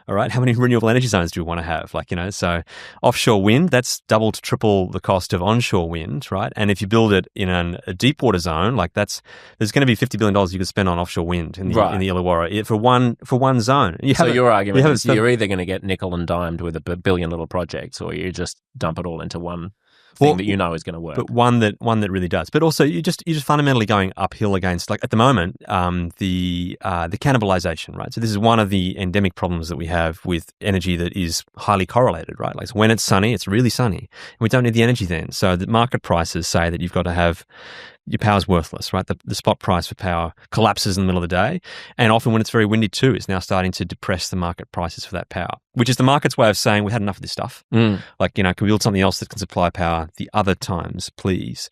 All right. How many renewable energy zones do we want to have? Like, so offshore wind, that that's double to triple the cost of onshore wind, right? And if you build it in a deep water zone, like there's going to be $50 billion you could spend on offshore wind in the Illawarra for one zone. So your argument is you're either going to get nickel and dimed with a billion little projects, or you just dump it all into one thing that you know is going to work. But one that really does. But also you're just fundamentally going uphill against, like at the moment, the cannibalization, right? So this is one of the endemic problems that we have with energy that is highly correlated, right? Like so when it's sunny, it's really sunny. And we don't need the energy then. So the market prices say that you've got to have your power's worthless, right? The spot price for power collapses in the middle of the day. And often when it's very windy too, it's now starting to depress the market prices for that power, which is the market's way of saying we had enough of this stuff. Like, can we build something else that can supply power the other times, please?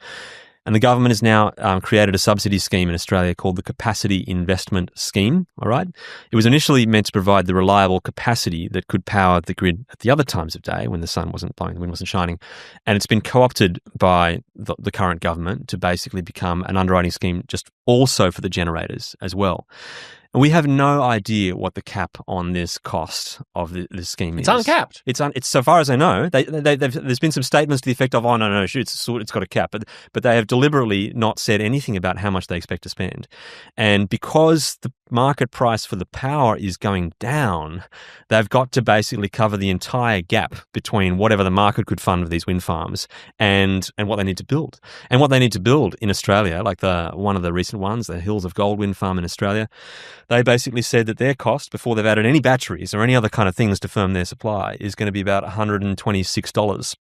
And the government has now created a subsidy scheme in Australia called the Capacity Investment Scheme, all right? It was initially meant to provide the reliable capacity that could power the grid at the other times of day when the sun wasn't blowing, the wind wasn't shining. And it's been co-opted by the current government to basically become an underwriting scheme just also for the generators as well. And we have no idea what the cap on this cost of this scheme is. It's uncapped. It's so far as I know. There's been some statements to the effect of, it's got a cap, but they have deliberately not said anything about how much they expect to spend. And because the market price for the power is going down, they've got to basically cover the entire gap between whatever the market could fund for these wind farms and what they need to build. And what they need to build in Australia, like one of the recent ones, the Hills of Gold wind farm in Australia, they basically said that their cost, before they've added any batteries or any other kind of things to firm their supply, is going to be about $126.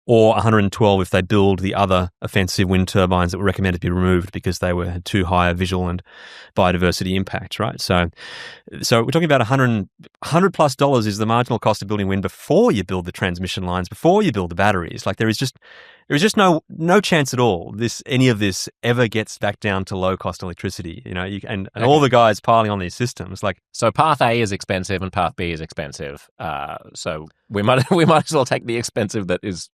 Or $112 if they build the other offensive wind turbines that were recommended to be removed because they had too high a visual and biodiversity impact, right? So we're talking about $100 plus is the marginal cost of building wind before you build the transmission lines, before you build the batteries. Like there is just no chance at all any of this ever gets back down to low cost electricity, and all the guys piling on these systems. Like, so path A is expensive and path B is expensive. So we might as well take the expensive that is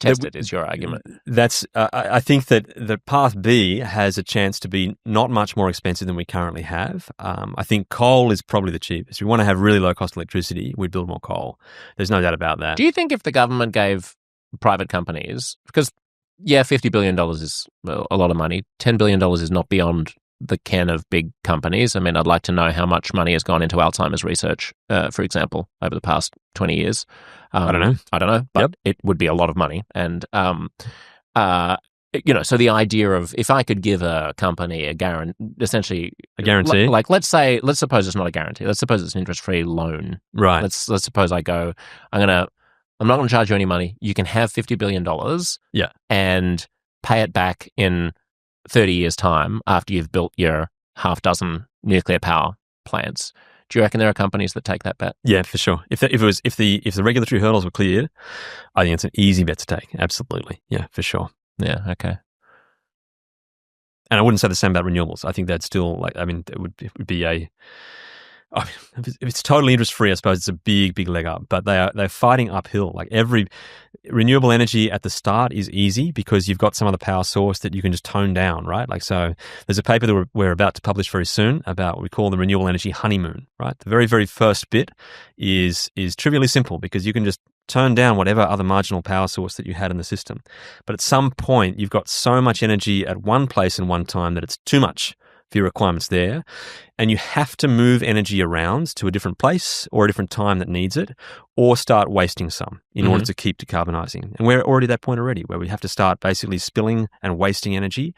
tested, is your argument. That's I think that the path B has a chance to be not much more expensive than we currently have. I think coal is probably the cheapest. If we want to have really low cost electricity, we'd build more coal. There's no doubt about that. Do you think if the government gave private companies, because $50 billion is a lot of money, $10 billion is not beyond the ken of big companies. I mean, I'd like to know how much money has gone into Alzheimer's research, for example, over the past 20 years. I don't know, but It would be a lot of money. And, so the idea of if I could give a company a guarantee, like let's suppose it's not a guarantee. Let's suppose it's an interest-free loan. Right. Let's suppose I go, I'm not going to charge you any money. You can have $50 billion and pay it back in 30 years' time after you've built your half dozen nuclear power plants. Do you reckon there are companies that take that bet? Yeah, for sure. If the regulatory hurdles were cleared, I think it's an easy bet to take. Absolutely. Yeah, for sure. Yeah, okay. And I wouldn't say the same about renewables. I think that's still it would be if it's totally interest-free, I suppose it's a big, big leg up. But they're fighting uphill. Like every renewable energy at the start is easy because you've got some other power source that you can just tone down, right? Like so, there's a paper that we're about to publish very soon about what we call the renewable energy honeymoon, right? The very, very first bit is trivially simple because you can just turn down whatever other marginal power source that you had in the system. But at some point, you've got so much energy at one place and one time that it's too much for your requirements there, and you have to move energy around to a different place or a different time that needs it, or start wasting some in order to keep decarbonising. And we're already at that point already, where we have to start basically spilling and wasting energy.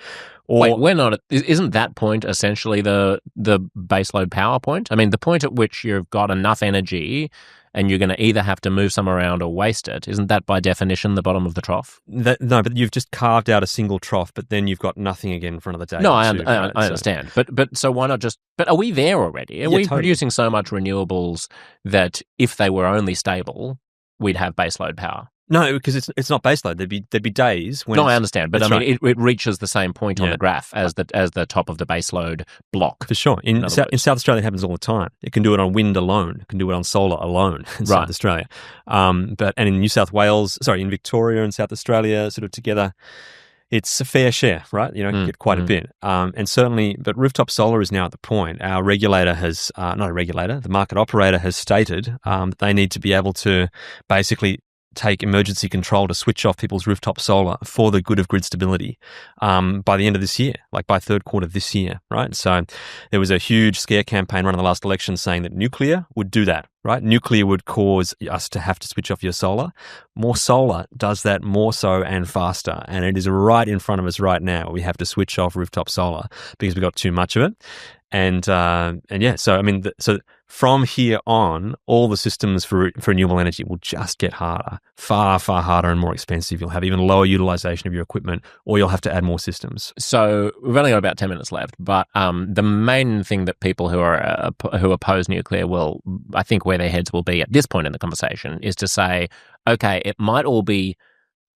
Wait, we're not. Isn't that point essentially the baseload power point? I mean, the point at which you've got enough energy and you're going to either have to move some around or waste it. Isn't that by definition the bottom of the trough? No, but you've just carved out a single trough, but then you've got nothing again for another day. No, I understand. But so why not just... But are we there already? Are we totally producing so much renewables that if they were only stable, we'd have baseload power? No, because it's not baseload. There'd be days when. No, I understand, but I mean, it reaches the same point on the graph as the top of the baseload block. For sure, in South Australia, it happens all the time. It can do it on wind alone. It can do it on solar alone in South Australia. And in in Victoria and South Australia, sort of together, it's a fair share, right? Get quite a bit. And certainly, but rooftop solar is now at the point. Our regulator has, the market operator has stated that they need to be able to basically take emergency control to switch off people's rooftop solar for the good of grid stability by the end of this year, like by third quarter this year, right? So there was a huge scare campaign run in the last election saying that nuclear would do that, right? Nuclear would cause us to have to switch off your solar. More solar does that more so and faster. And it is right in front of us right now. We have to switch off rooftop solar because we got too much of it. And yeah, so I mean, so from here on, all the systems for renewable energy will just get harder, far, far harder and more expensive. You'll have even lower utilization of your equipment, or you'll have to add more systems. So we've only got about 10 minutes left, but the main thing that people who oppose nuclear will, I think, where their heads will be at this point in the conversation is to say, okay, it might all be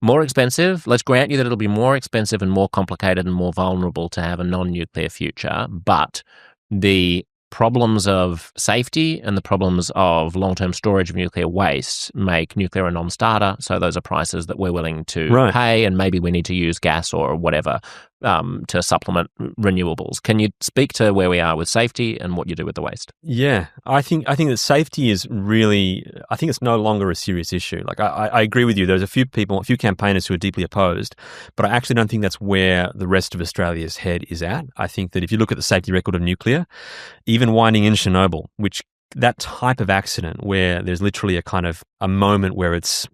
more expensive. Let's grant you that it'll be more expensive and more complicated and more vulnerable to have a non-nuclear future, but the problems of safety and the problems of long-term storage of nuclear waste make nuclear a non-starter. So those are prices that we're willing to pay, and maybe we need to use gas or whatever to supplement renewables. Can you speak to where we are with safety and what you do with the waste? Yeah, I think that safety is really, I think it's no longer a serious issue. Like I agree with you. There's a few campaigners who are deeply opposed, but I actually don't think that's where the rest of Australia's head is at. I think that if you look at the safety record of nuclear, even winding in Chernobyl, which that type of accident where there's literally a kind of a moment where it's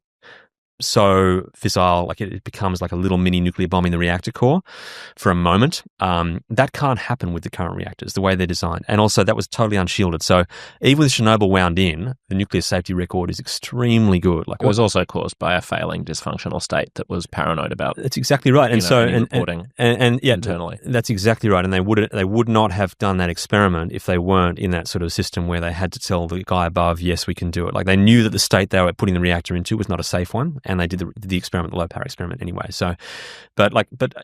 so fissile, like it becomes like a little mini nuclear bomb in the reactor core for a moment. That can't happen with the current reactors, the way they're designed. And also that was totally unshielded. So even with Chernobyl wound in, the nuclear safety record is extremely good. Like it was also caused by a failing dysfunctional state that was paranoid about. That's exactly right. Reporting and yeah, internally. That's exactly right. And they would not have done that experiment if they weren't in that sort of system where they had to tell the guy above, yes, we can do it. Like they knew that the state they were putting the reactor into was not a safe one. And they did the experiment, the low power experiment anyway. So, but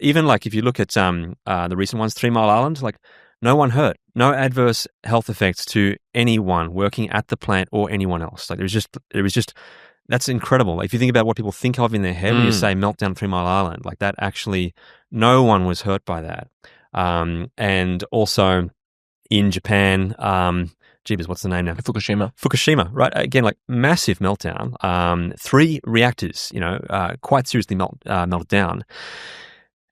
even like if you look at the recent ones, 3 Mile Island, like no one hurt, no adverse health effects to anyone working at the plant or anyone else. Like it was just that's incredible. Like, if you think about what people think of in their head when you say meltdown at 3 Mile Island, like that actually, no one was hurt by that. And also in Japan, jeebus, what's the name now? Fukushima, right? Again, like massive meltdown. 3 reactors, quite seriously melted down.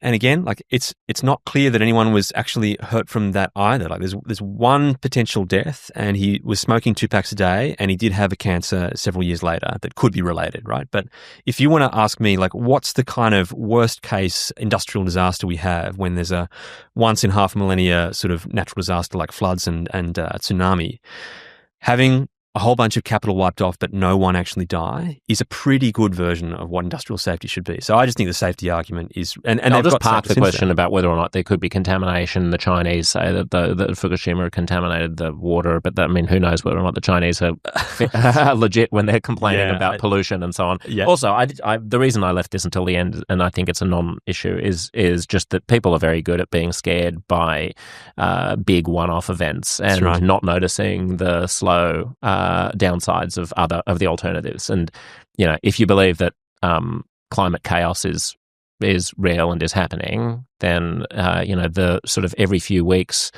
And again, like it's not clear that anyone was actually hurt from that either. Like there's one potential death, and he was smoking 2 packs a day, and he did have a cancer several years later that could be related, right? But if you want to ask me, like, what's the kind of worst case industrial disaster we have when there's a once in half a millennia sort of natural disaster like floods and tsunami, having a whole bunch of capital wiped off, but no one actually die is a pretty good version of what industrial safety should be. So I just think the safety argument is, and I'll just park the question about whether or not there could be contamination. The Chinese say that the Fukushima contaminated the water, but who knows whether or not the Chinese are legit when they're complaining about pollution and so on. Yeah. Also, the reason I left this until the end, and I think it's a non-issue, is just that people are very good at being scared by big one-off events and not noticing the slow downsides of the alternatives. And if you believe that climate chaos is real and is happening, then the sort of every few weeks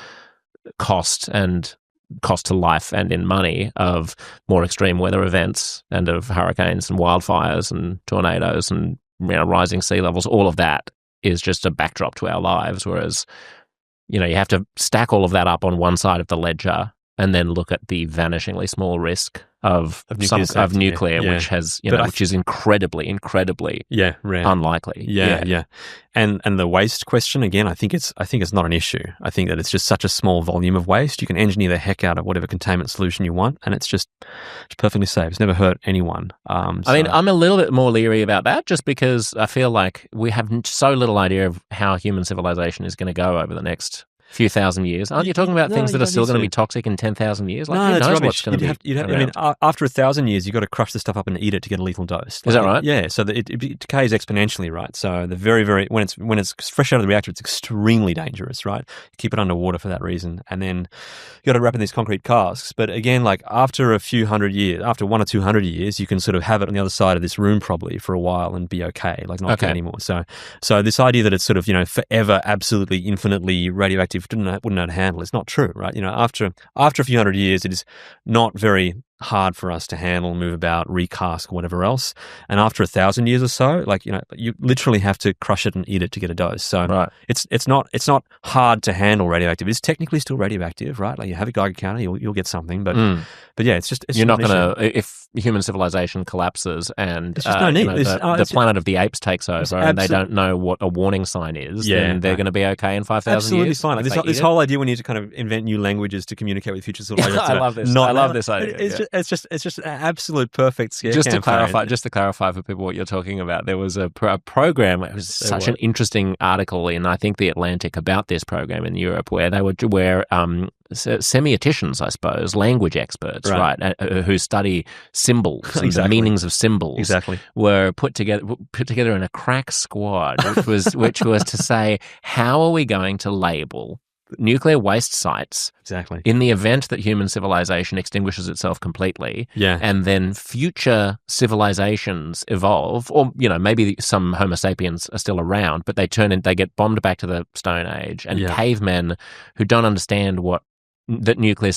cost to life and in money of more extreme weather events and of hurricanes and wildfires and tornadoes and rising sea levels, all of that is just a backdrop to our lives. Whereas you have to stack all of that up on one side of the ledger and then look at the vanishingly small risk of nuclear, which has, which is incredibly rare. Unlikely. Yeah. And the waste question, again, I think it's not an issue. I think that it's just such a small volume of waste. You can engineer the heck out of whatever containment solution you want, and it's perfectly safe. It's never hurt anyone. I'm a little bit more leery about that, just because I feel like we have so little idea of how human civilization is going to go over the next few thousand years. Aren't you talking about things that are still going to be toxic in 10,000 years? Like, no, that's knows rubbish. What's going to be after 1,000 years, you've got to crush the stuff up and eat it to get a lethal dose. Is that right? Yeah. So it decays exponentially, right? So the very, very when it's fresh out of the reactor, it's extremely dangerous, right? You keep it underwater for that reason, and then you got to wrap in these concrete casks. But again, like after a few hundred years, after 100 or 200 years, you can sort of have it on the other side of this room probably for a while and be okay, like not okay anymore. So this idea that it's sort of forever, absolutely, infinitely radioactive wouldn't know how to handle. It's not true, right? After a few hundred years, it is not very hard for us to handle, move about, recast, whatever else. And after 1,000 years or so, like, you literally have to crush it and eat it to get a dose. So Right. it's not hard to handle radioactive. It's technically still radioactive, right? Like, you have a Geiger counter, you'll get something, but yeah, it's you're not going to, if human civilization collapses and it's just no need. The planet of the apes takes over and they don't know what a warning sign is, then they're going to be okay in 5,000 years. Absolutely fine. Like, this whole idea we need to kind of invent new languages to communicate with future civilizations. I love this. I love this idea. It's just an absolute perfect scare just campaign. To clarify for people what you're talking about, there was a program. It was such an interesting article in, I think, The Atlantic about this program in Europe, where they were semioticians, I suppose, language experts, right, who study symbols and the meanings of symbols, were put together in a crack squad, which was to say, how are we going to label nuclear waste sites in the event that human civilization extinguishes itself completely, and then future civilizations evolve, or maybe some Homo sapiens are still around, but they get bombed back to the Stone Age, and cavemen who don't understand that nuclear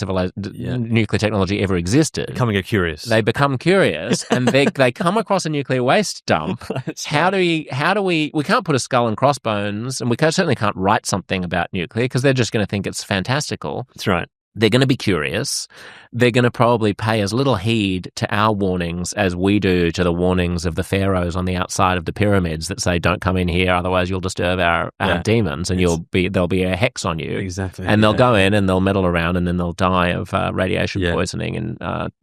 technology ever existed. They become curious, and they come across a nuclear waste dump. How do we can't put a skull and crossbones, and we certainly can't write something about nuclear because they're just going to think it's fantastical. That's right. They're going to be curious. They're going to probably pay as little heed to our warnings as we do to the warnings of the pharaohs on the outside of the pyramids that say, don't come in here, otherwise you'll disturb our demons and there'll be a hex on you. Exactly. And they'll go in and they'll meddle around and then they'll die of radiation poisoning in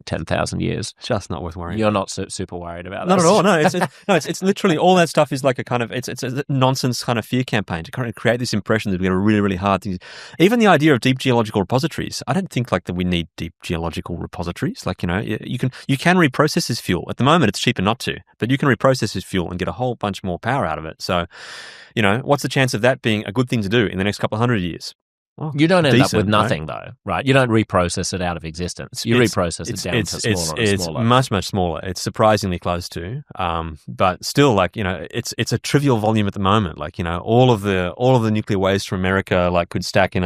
10,000 years. Just not worth worrying. You're not super worried about that. Not at all. No, it's literally all that stuff is like a kind of, it's a nonsense kind of fear campaign to kind of create this impression that we've got a really, really hard thing. Even the idea of deep geological repositories, I don't think like that we need deep geological repositories. Like, you can reprocess this fuel. At the moment, it's cheaper not to, but you can reprocess this fuel and get a whole bunch more power out of it. So, what's the chance of that being a good thing to do in the next couple of 100 years? Well, you don't end up with nothing, though, right? You don't reprocess it out of existence. You reprocess it down to smaller and smaller. It's much, much smaller. It's surprisingly close to, but still, like, it's a trivial volume at the moment. Like, all of the nuclear waste from America, like, could stack in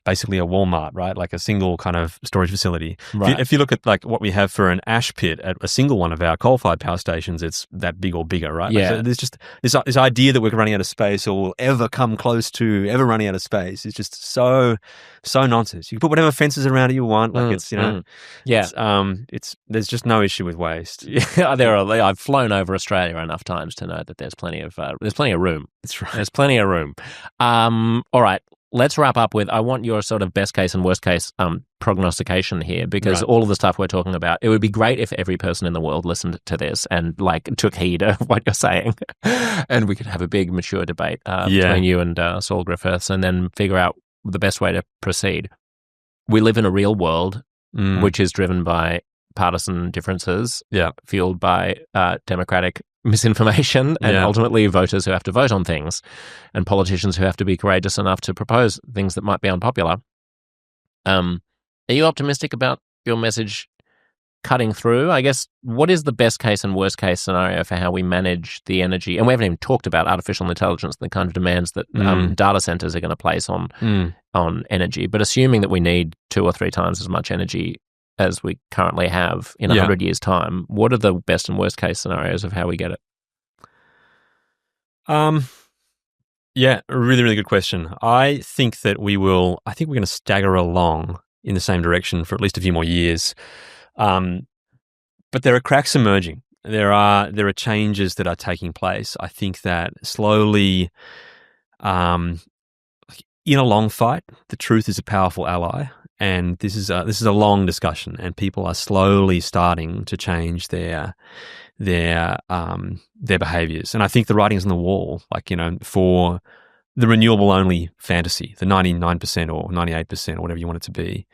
basically a Walmart, right? Like a single kind of storage facility. Right. If you look at like what we have for an ash pit at a single one of our coal-fired power stations, it's that big or bigger, right? Yeah. Like, so there's just this idea that we're running out of space or will ever come close to ever running out of space is just so nonsense. You can put whatever fences around it you want. Like there's just no issue with waste. Yeah, I've flown over Australia enough times to know that there's plenty of room. That's right. There's plenty of room. All right. Let's wrap up with, I want your sort of best case and worst case prognostication here, because all of the stuff we're talking about, it would be great if every person in the world listened to this and like took heed of what you're saying, and we could have a big mature debate between you and Saul Griffith, and then figure out the best way to proceed. We live in a real world, which is driven by partisan differences, fueled by democratic misinformation, and ultimately voters who have to vote on things, and politicians who have to be courageous enough to propose things that might be unpopular. Are you optimistic about your message cutting through? I guess, what is the best case and worst case scenario for how we manage the energy? And we haven't even talked about artificial intelligence and the kind of demands that data centers are going to place on energy. But assuming that we need 2 or 3 times as much energy as we currently have in 100 years' time, what are the best and worst case scenarios of how we get it? Yeah, a really, really good question. I think we're going to stagger along in the same direction for at least a few more years. But there are cracks emerging. There are changes that are taking place. I think that slowly, in a long fight, the truth is a powerful ally. And this is a long discussion, and people are slowly starting to change their behaviors. And I think the writing's on the wall, like, for the renewable only fantasy, the 99% or 98% or whatever you want it to be.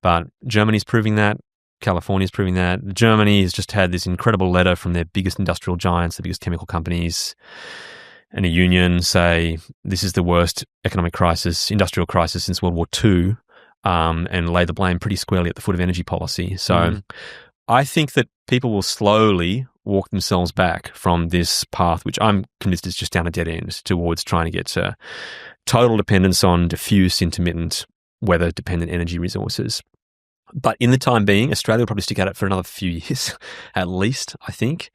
But Germany's proving that. California's proving that. Germany has just had this incredible letter from their biggest industrial giants, the biggest chemical companies, and a union say this is the worst economic crisis, industrial crisis since World War II. And lay the blame pretty squarely at the foot of energy policy. So I think that people will slowly walk themselves back from this path, which I'm convinced is just down a dead end, towards trying to get to total dependence on diffuse, intermittent, weather-dependent energy resources. But in the time being, Australia will probably stick at it for another few years, at least, I think.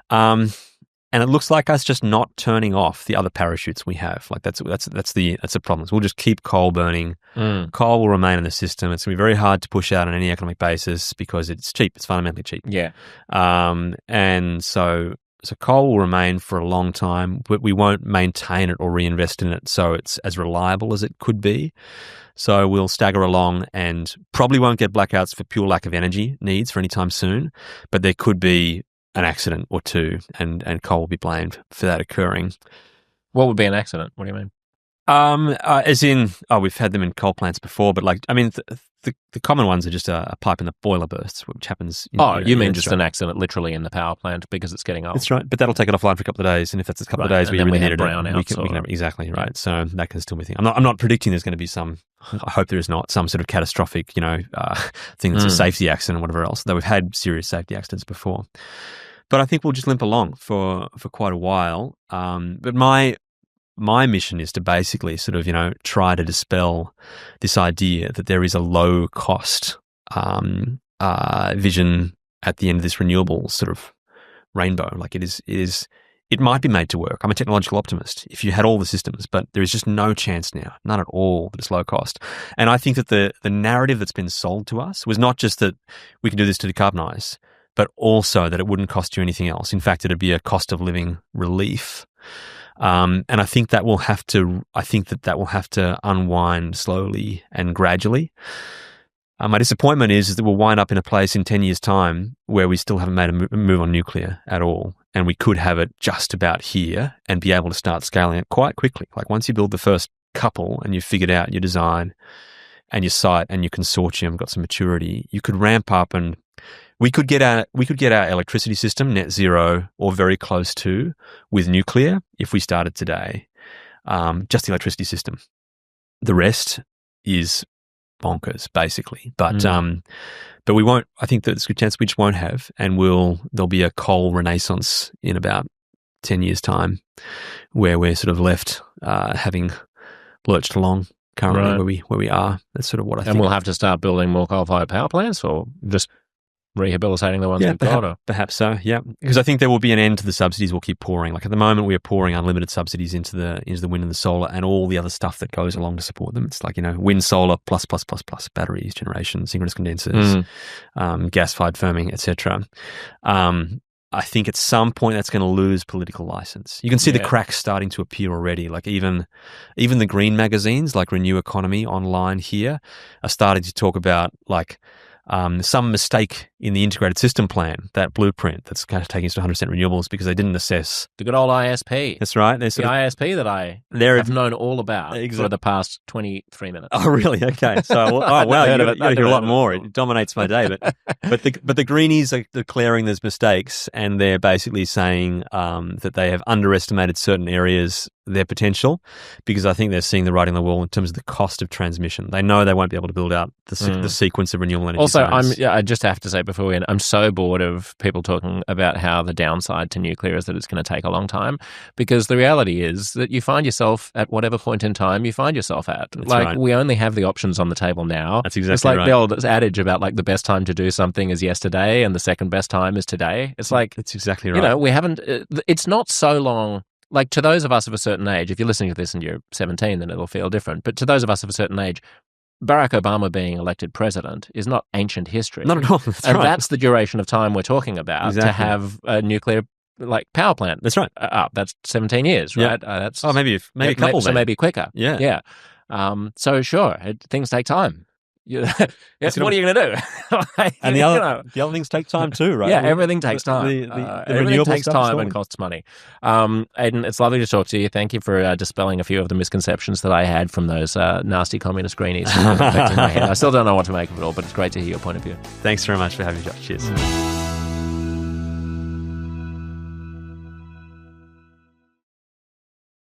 And it looks like us just not turning off the other parachutes we have. Like that's the problem. So we'll just keep coal burning. Coal will remain in the system. It's going to be very hard to push out on any economic basis because it's cheap. It's fundamentally cheap. Yeah. And so coal will remain for a long time, but we won't maintain it or reinvest in it so it's as reliable as it could be. So we'll stagger along and probably won't get blackouts for pure lack of energy needs for any time soon, but there could be an accident or two, and coal will be blamed for that occurring. What would be an accident? What do you mean? As in, we've had them in coal plants before, but the common ones are just a pipe in the boiler bursts, which happens. You mean just an accident literally in the power plant because it's getting old? That's right, but that'll take it offline for a couple of days, and if that's a couple of days, we really need it. Brownouts. Exactly right. So that can still be a thing. I'm not predicting there's going to be some. I hope there is not some sort of catastrophic, thing that's a safety accident or whatever else. Though we've had serious safety accidents before, but I think we'll just limp along for quite a while. But my mission is to basically sort of, try to dispel this idea that there is a low cost vision at the end of this renewable sort of rainbow. Like it might be made to work. I'm a technological optimist. If you had all the systems, but there is just no chance now, none at all, that it's low cost. And I think that the narrative that's been sold to us was not just that we can do this to decarbonize, but also that it wouldn't cost you anything else. In fact, it'd be a cost of living relief. And I think that will have to unwind slowly and gradually. My disappointment is that we'll wind up in a place in 10 years' time where we still haven't made a move on nuclear at all. And we could have it just about here and be able to start scaling it quite quickly. Like once you build the first couple and you've figured out your design and your site and your consortium, got some maturity, you could ramp up and we could get our electricity system net zero or very close to with nuclear if we started today. Just the electricity system. The rest is bonkers, basically. But we won't. I think there's a good chance we just won't have, and there'll be a coal renaissance in about 10 years' time, where we're sort of left having lurched along currently where we are. That's sort of what I think. And we'll have to start building more coal-fired power plants, or just rehabilitating the ones we've got? Perhaps so, yeah. Because I think there will be an end to the subsidies we'll keep pouring. Like at the moment, we are pouring unlimited subsidies into the wind and the solar and all the other stuff that goes along to support them. It's like, wind, solar, plus, batteries, generation, synchronous condensers, gas-fired firming, etc. I think at some point that's going to lose political license. You can see the cracks starting to appear already. Like even the green magazines, like Renew Economy online here, are starting to talk about like some mistake in the integrated system plan, that blueprint that's kind of taking us to 100% renewables because they didn't assess the good old ISP. That's right. The ISP that I have known all about for the past 23 minutes. Oh, really? Okay. So, wow, you hear a lot more. It dominates my day. But the greenies are declaring there's mistakes, and they're basically saying that they have underestimated certain areas, their potential, because I think they're seeing the writing on the wall in terms of the cost of transmission. They know they won't be able to build out the sequence of renewable energy. Also, I just have to say before we end, I'm so bored of people talking about how the downside to nuclear is that it's going to take a long time, because the reality is that you find yourself at whatever point in time you find yourself at. That's right. We only have the options on the table now. That's exactly It's like right. the old adage about like the best time to do something is yesterday and the second best time is today. It's like, that's exactly right. We haven't, it's not so long. Like to those of us of a certain age, if you're listening to this and you're 17, then it'll feel different. But to those of us of a certain age, Barack Obama being elected president is not ancient history. Not at all. That's the duration of time we're talking about to have a nuclear power plant. That's right. That's 17 years, right? That's maybe a couple. So maybe quicker. Yeah. So sure, things take time. What are you going to do? And the other things take time too, right? Yeah, everything takes time. Everything takes time and costs money. Aidan, it's lovely to talk to you. Thank you for dispelling a few of the misconceptions that I had from those nasty communist greenies affecting my head. I still don't know what to make of it all, but it's great to hear your point of view. Thanks very much for having me, Josh. Cheers.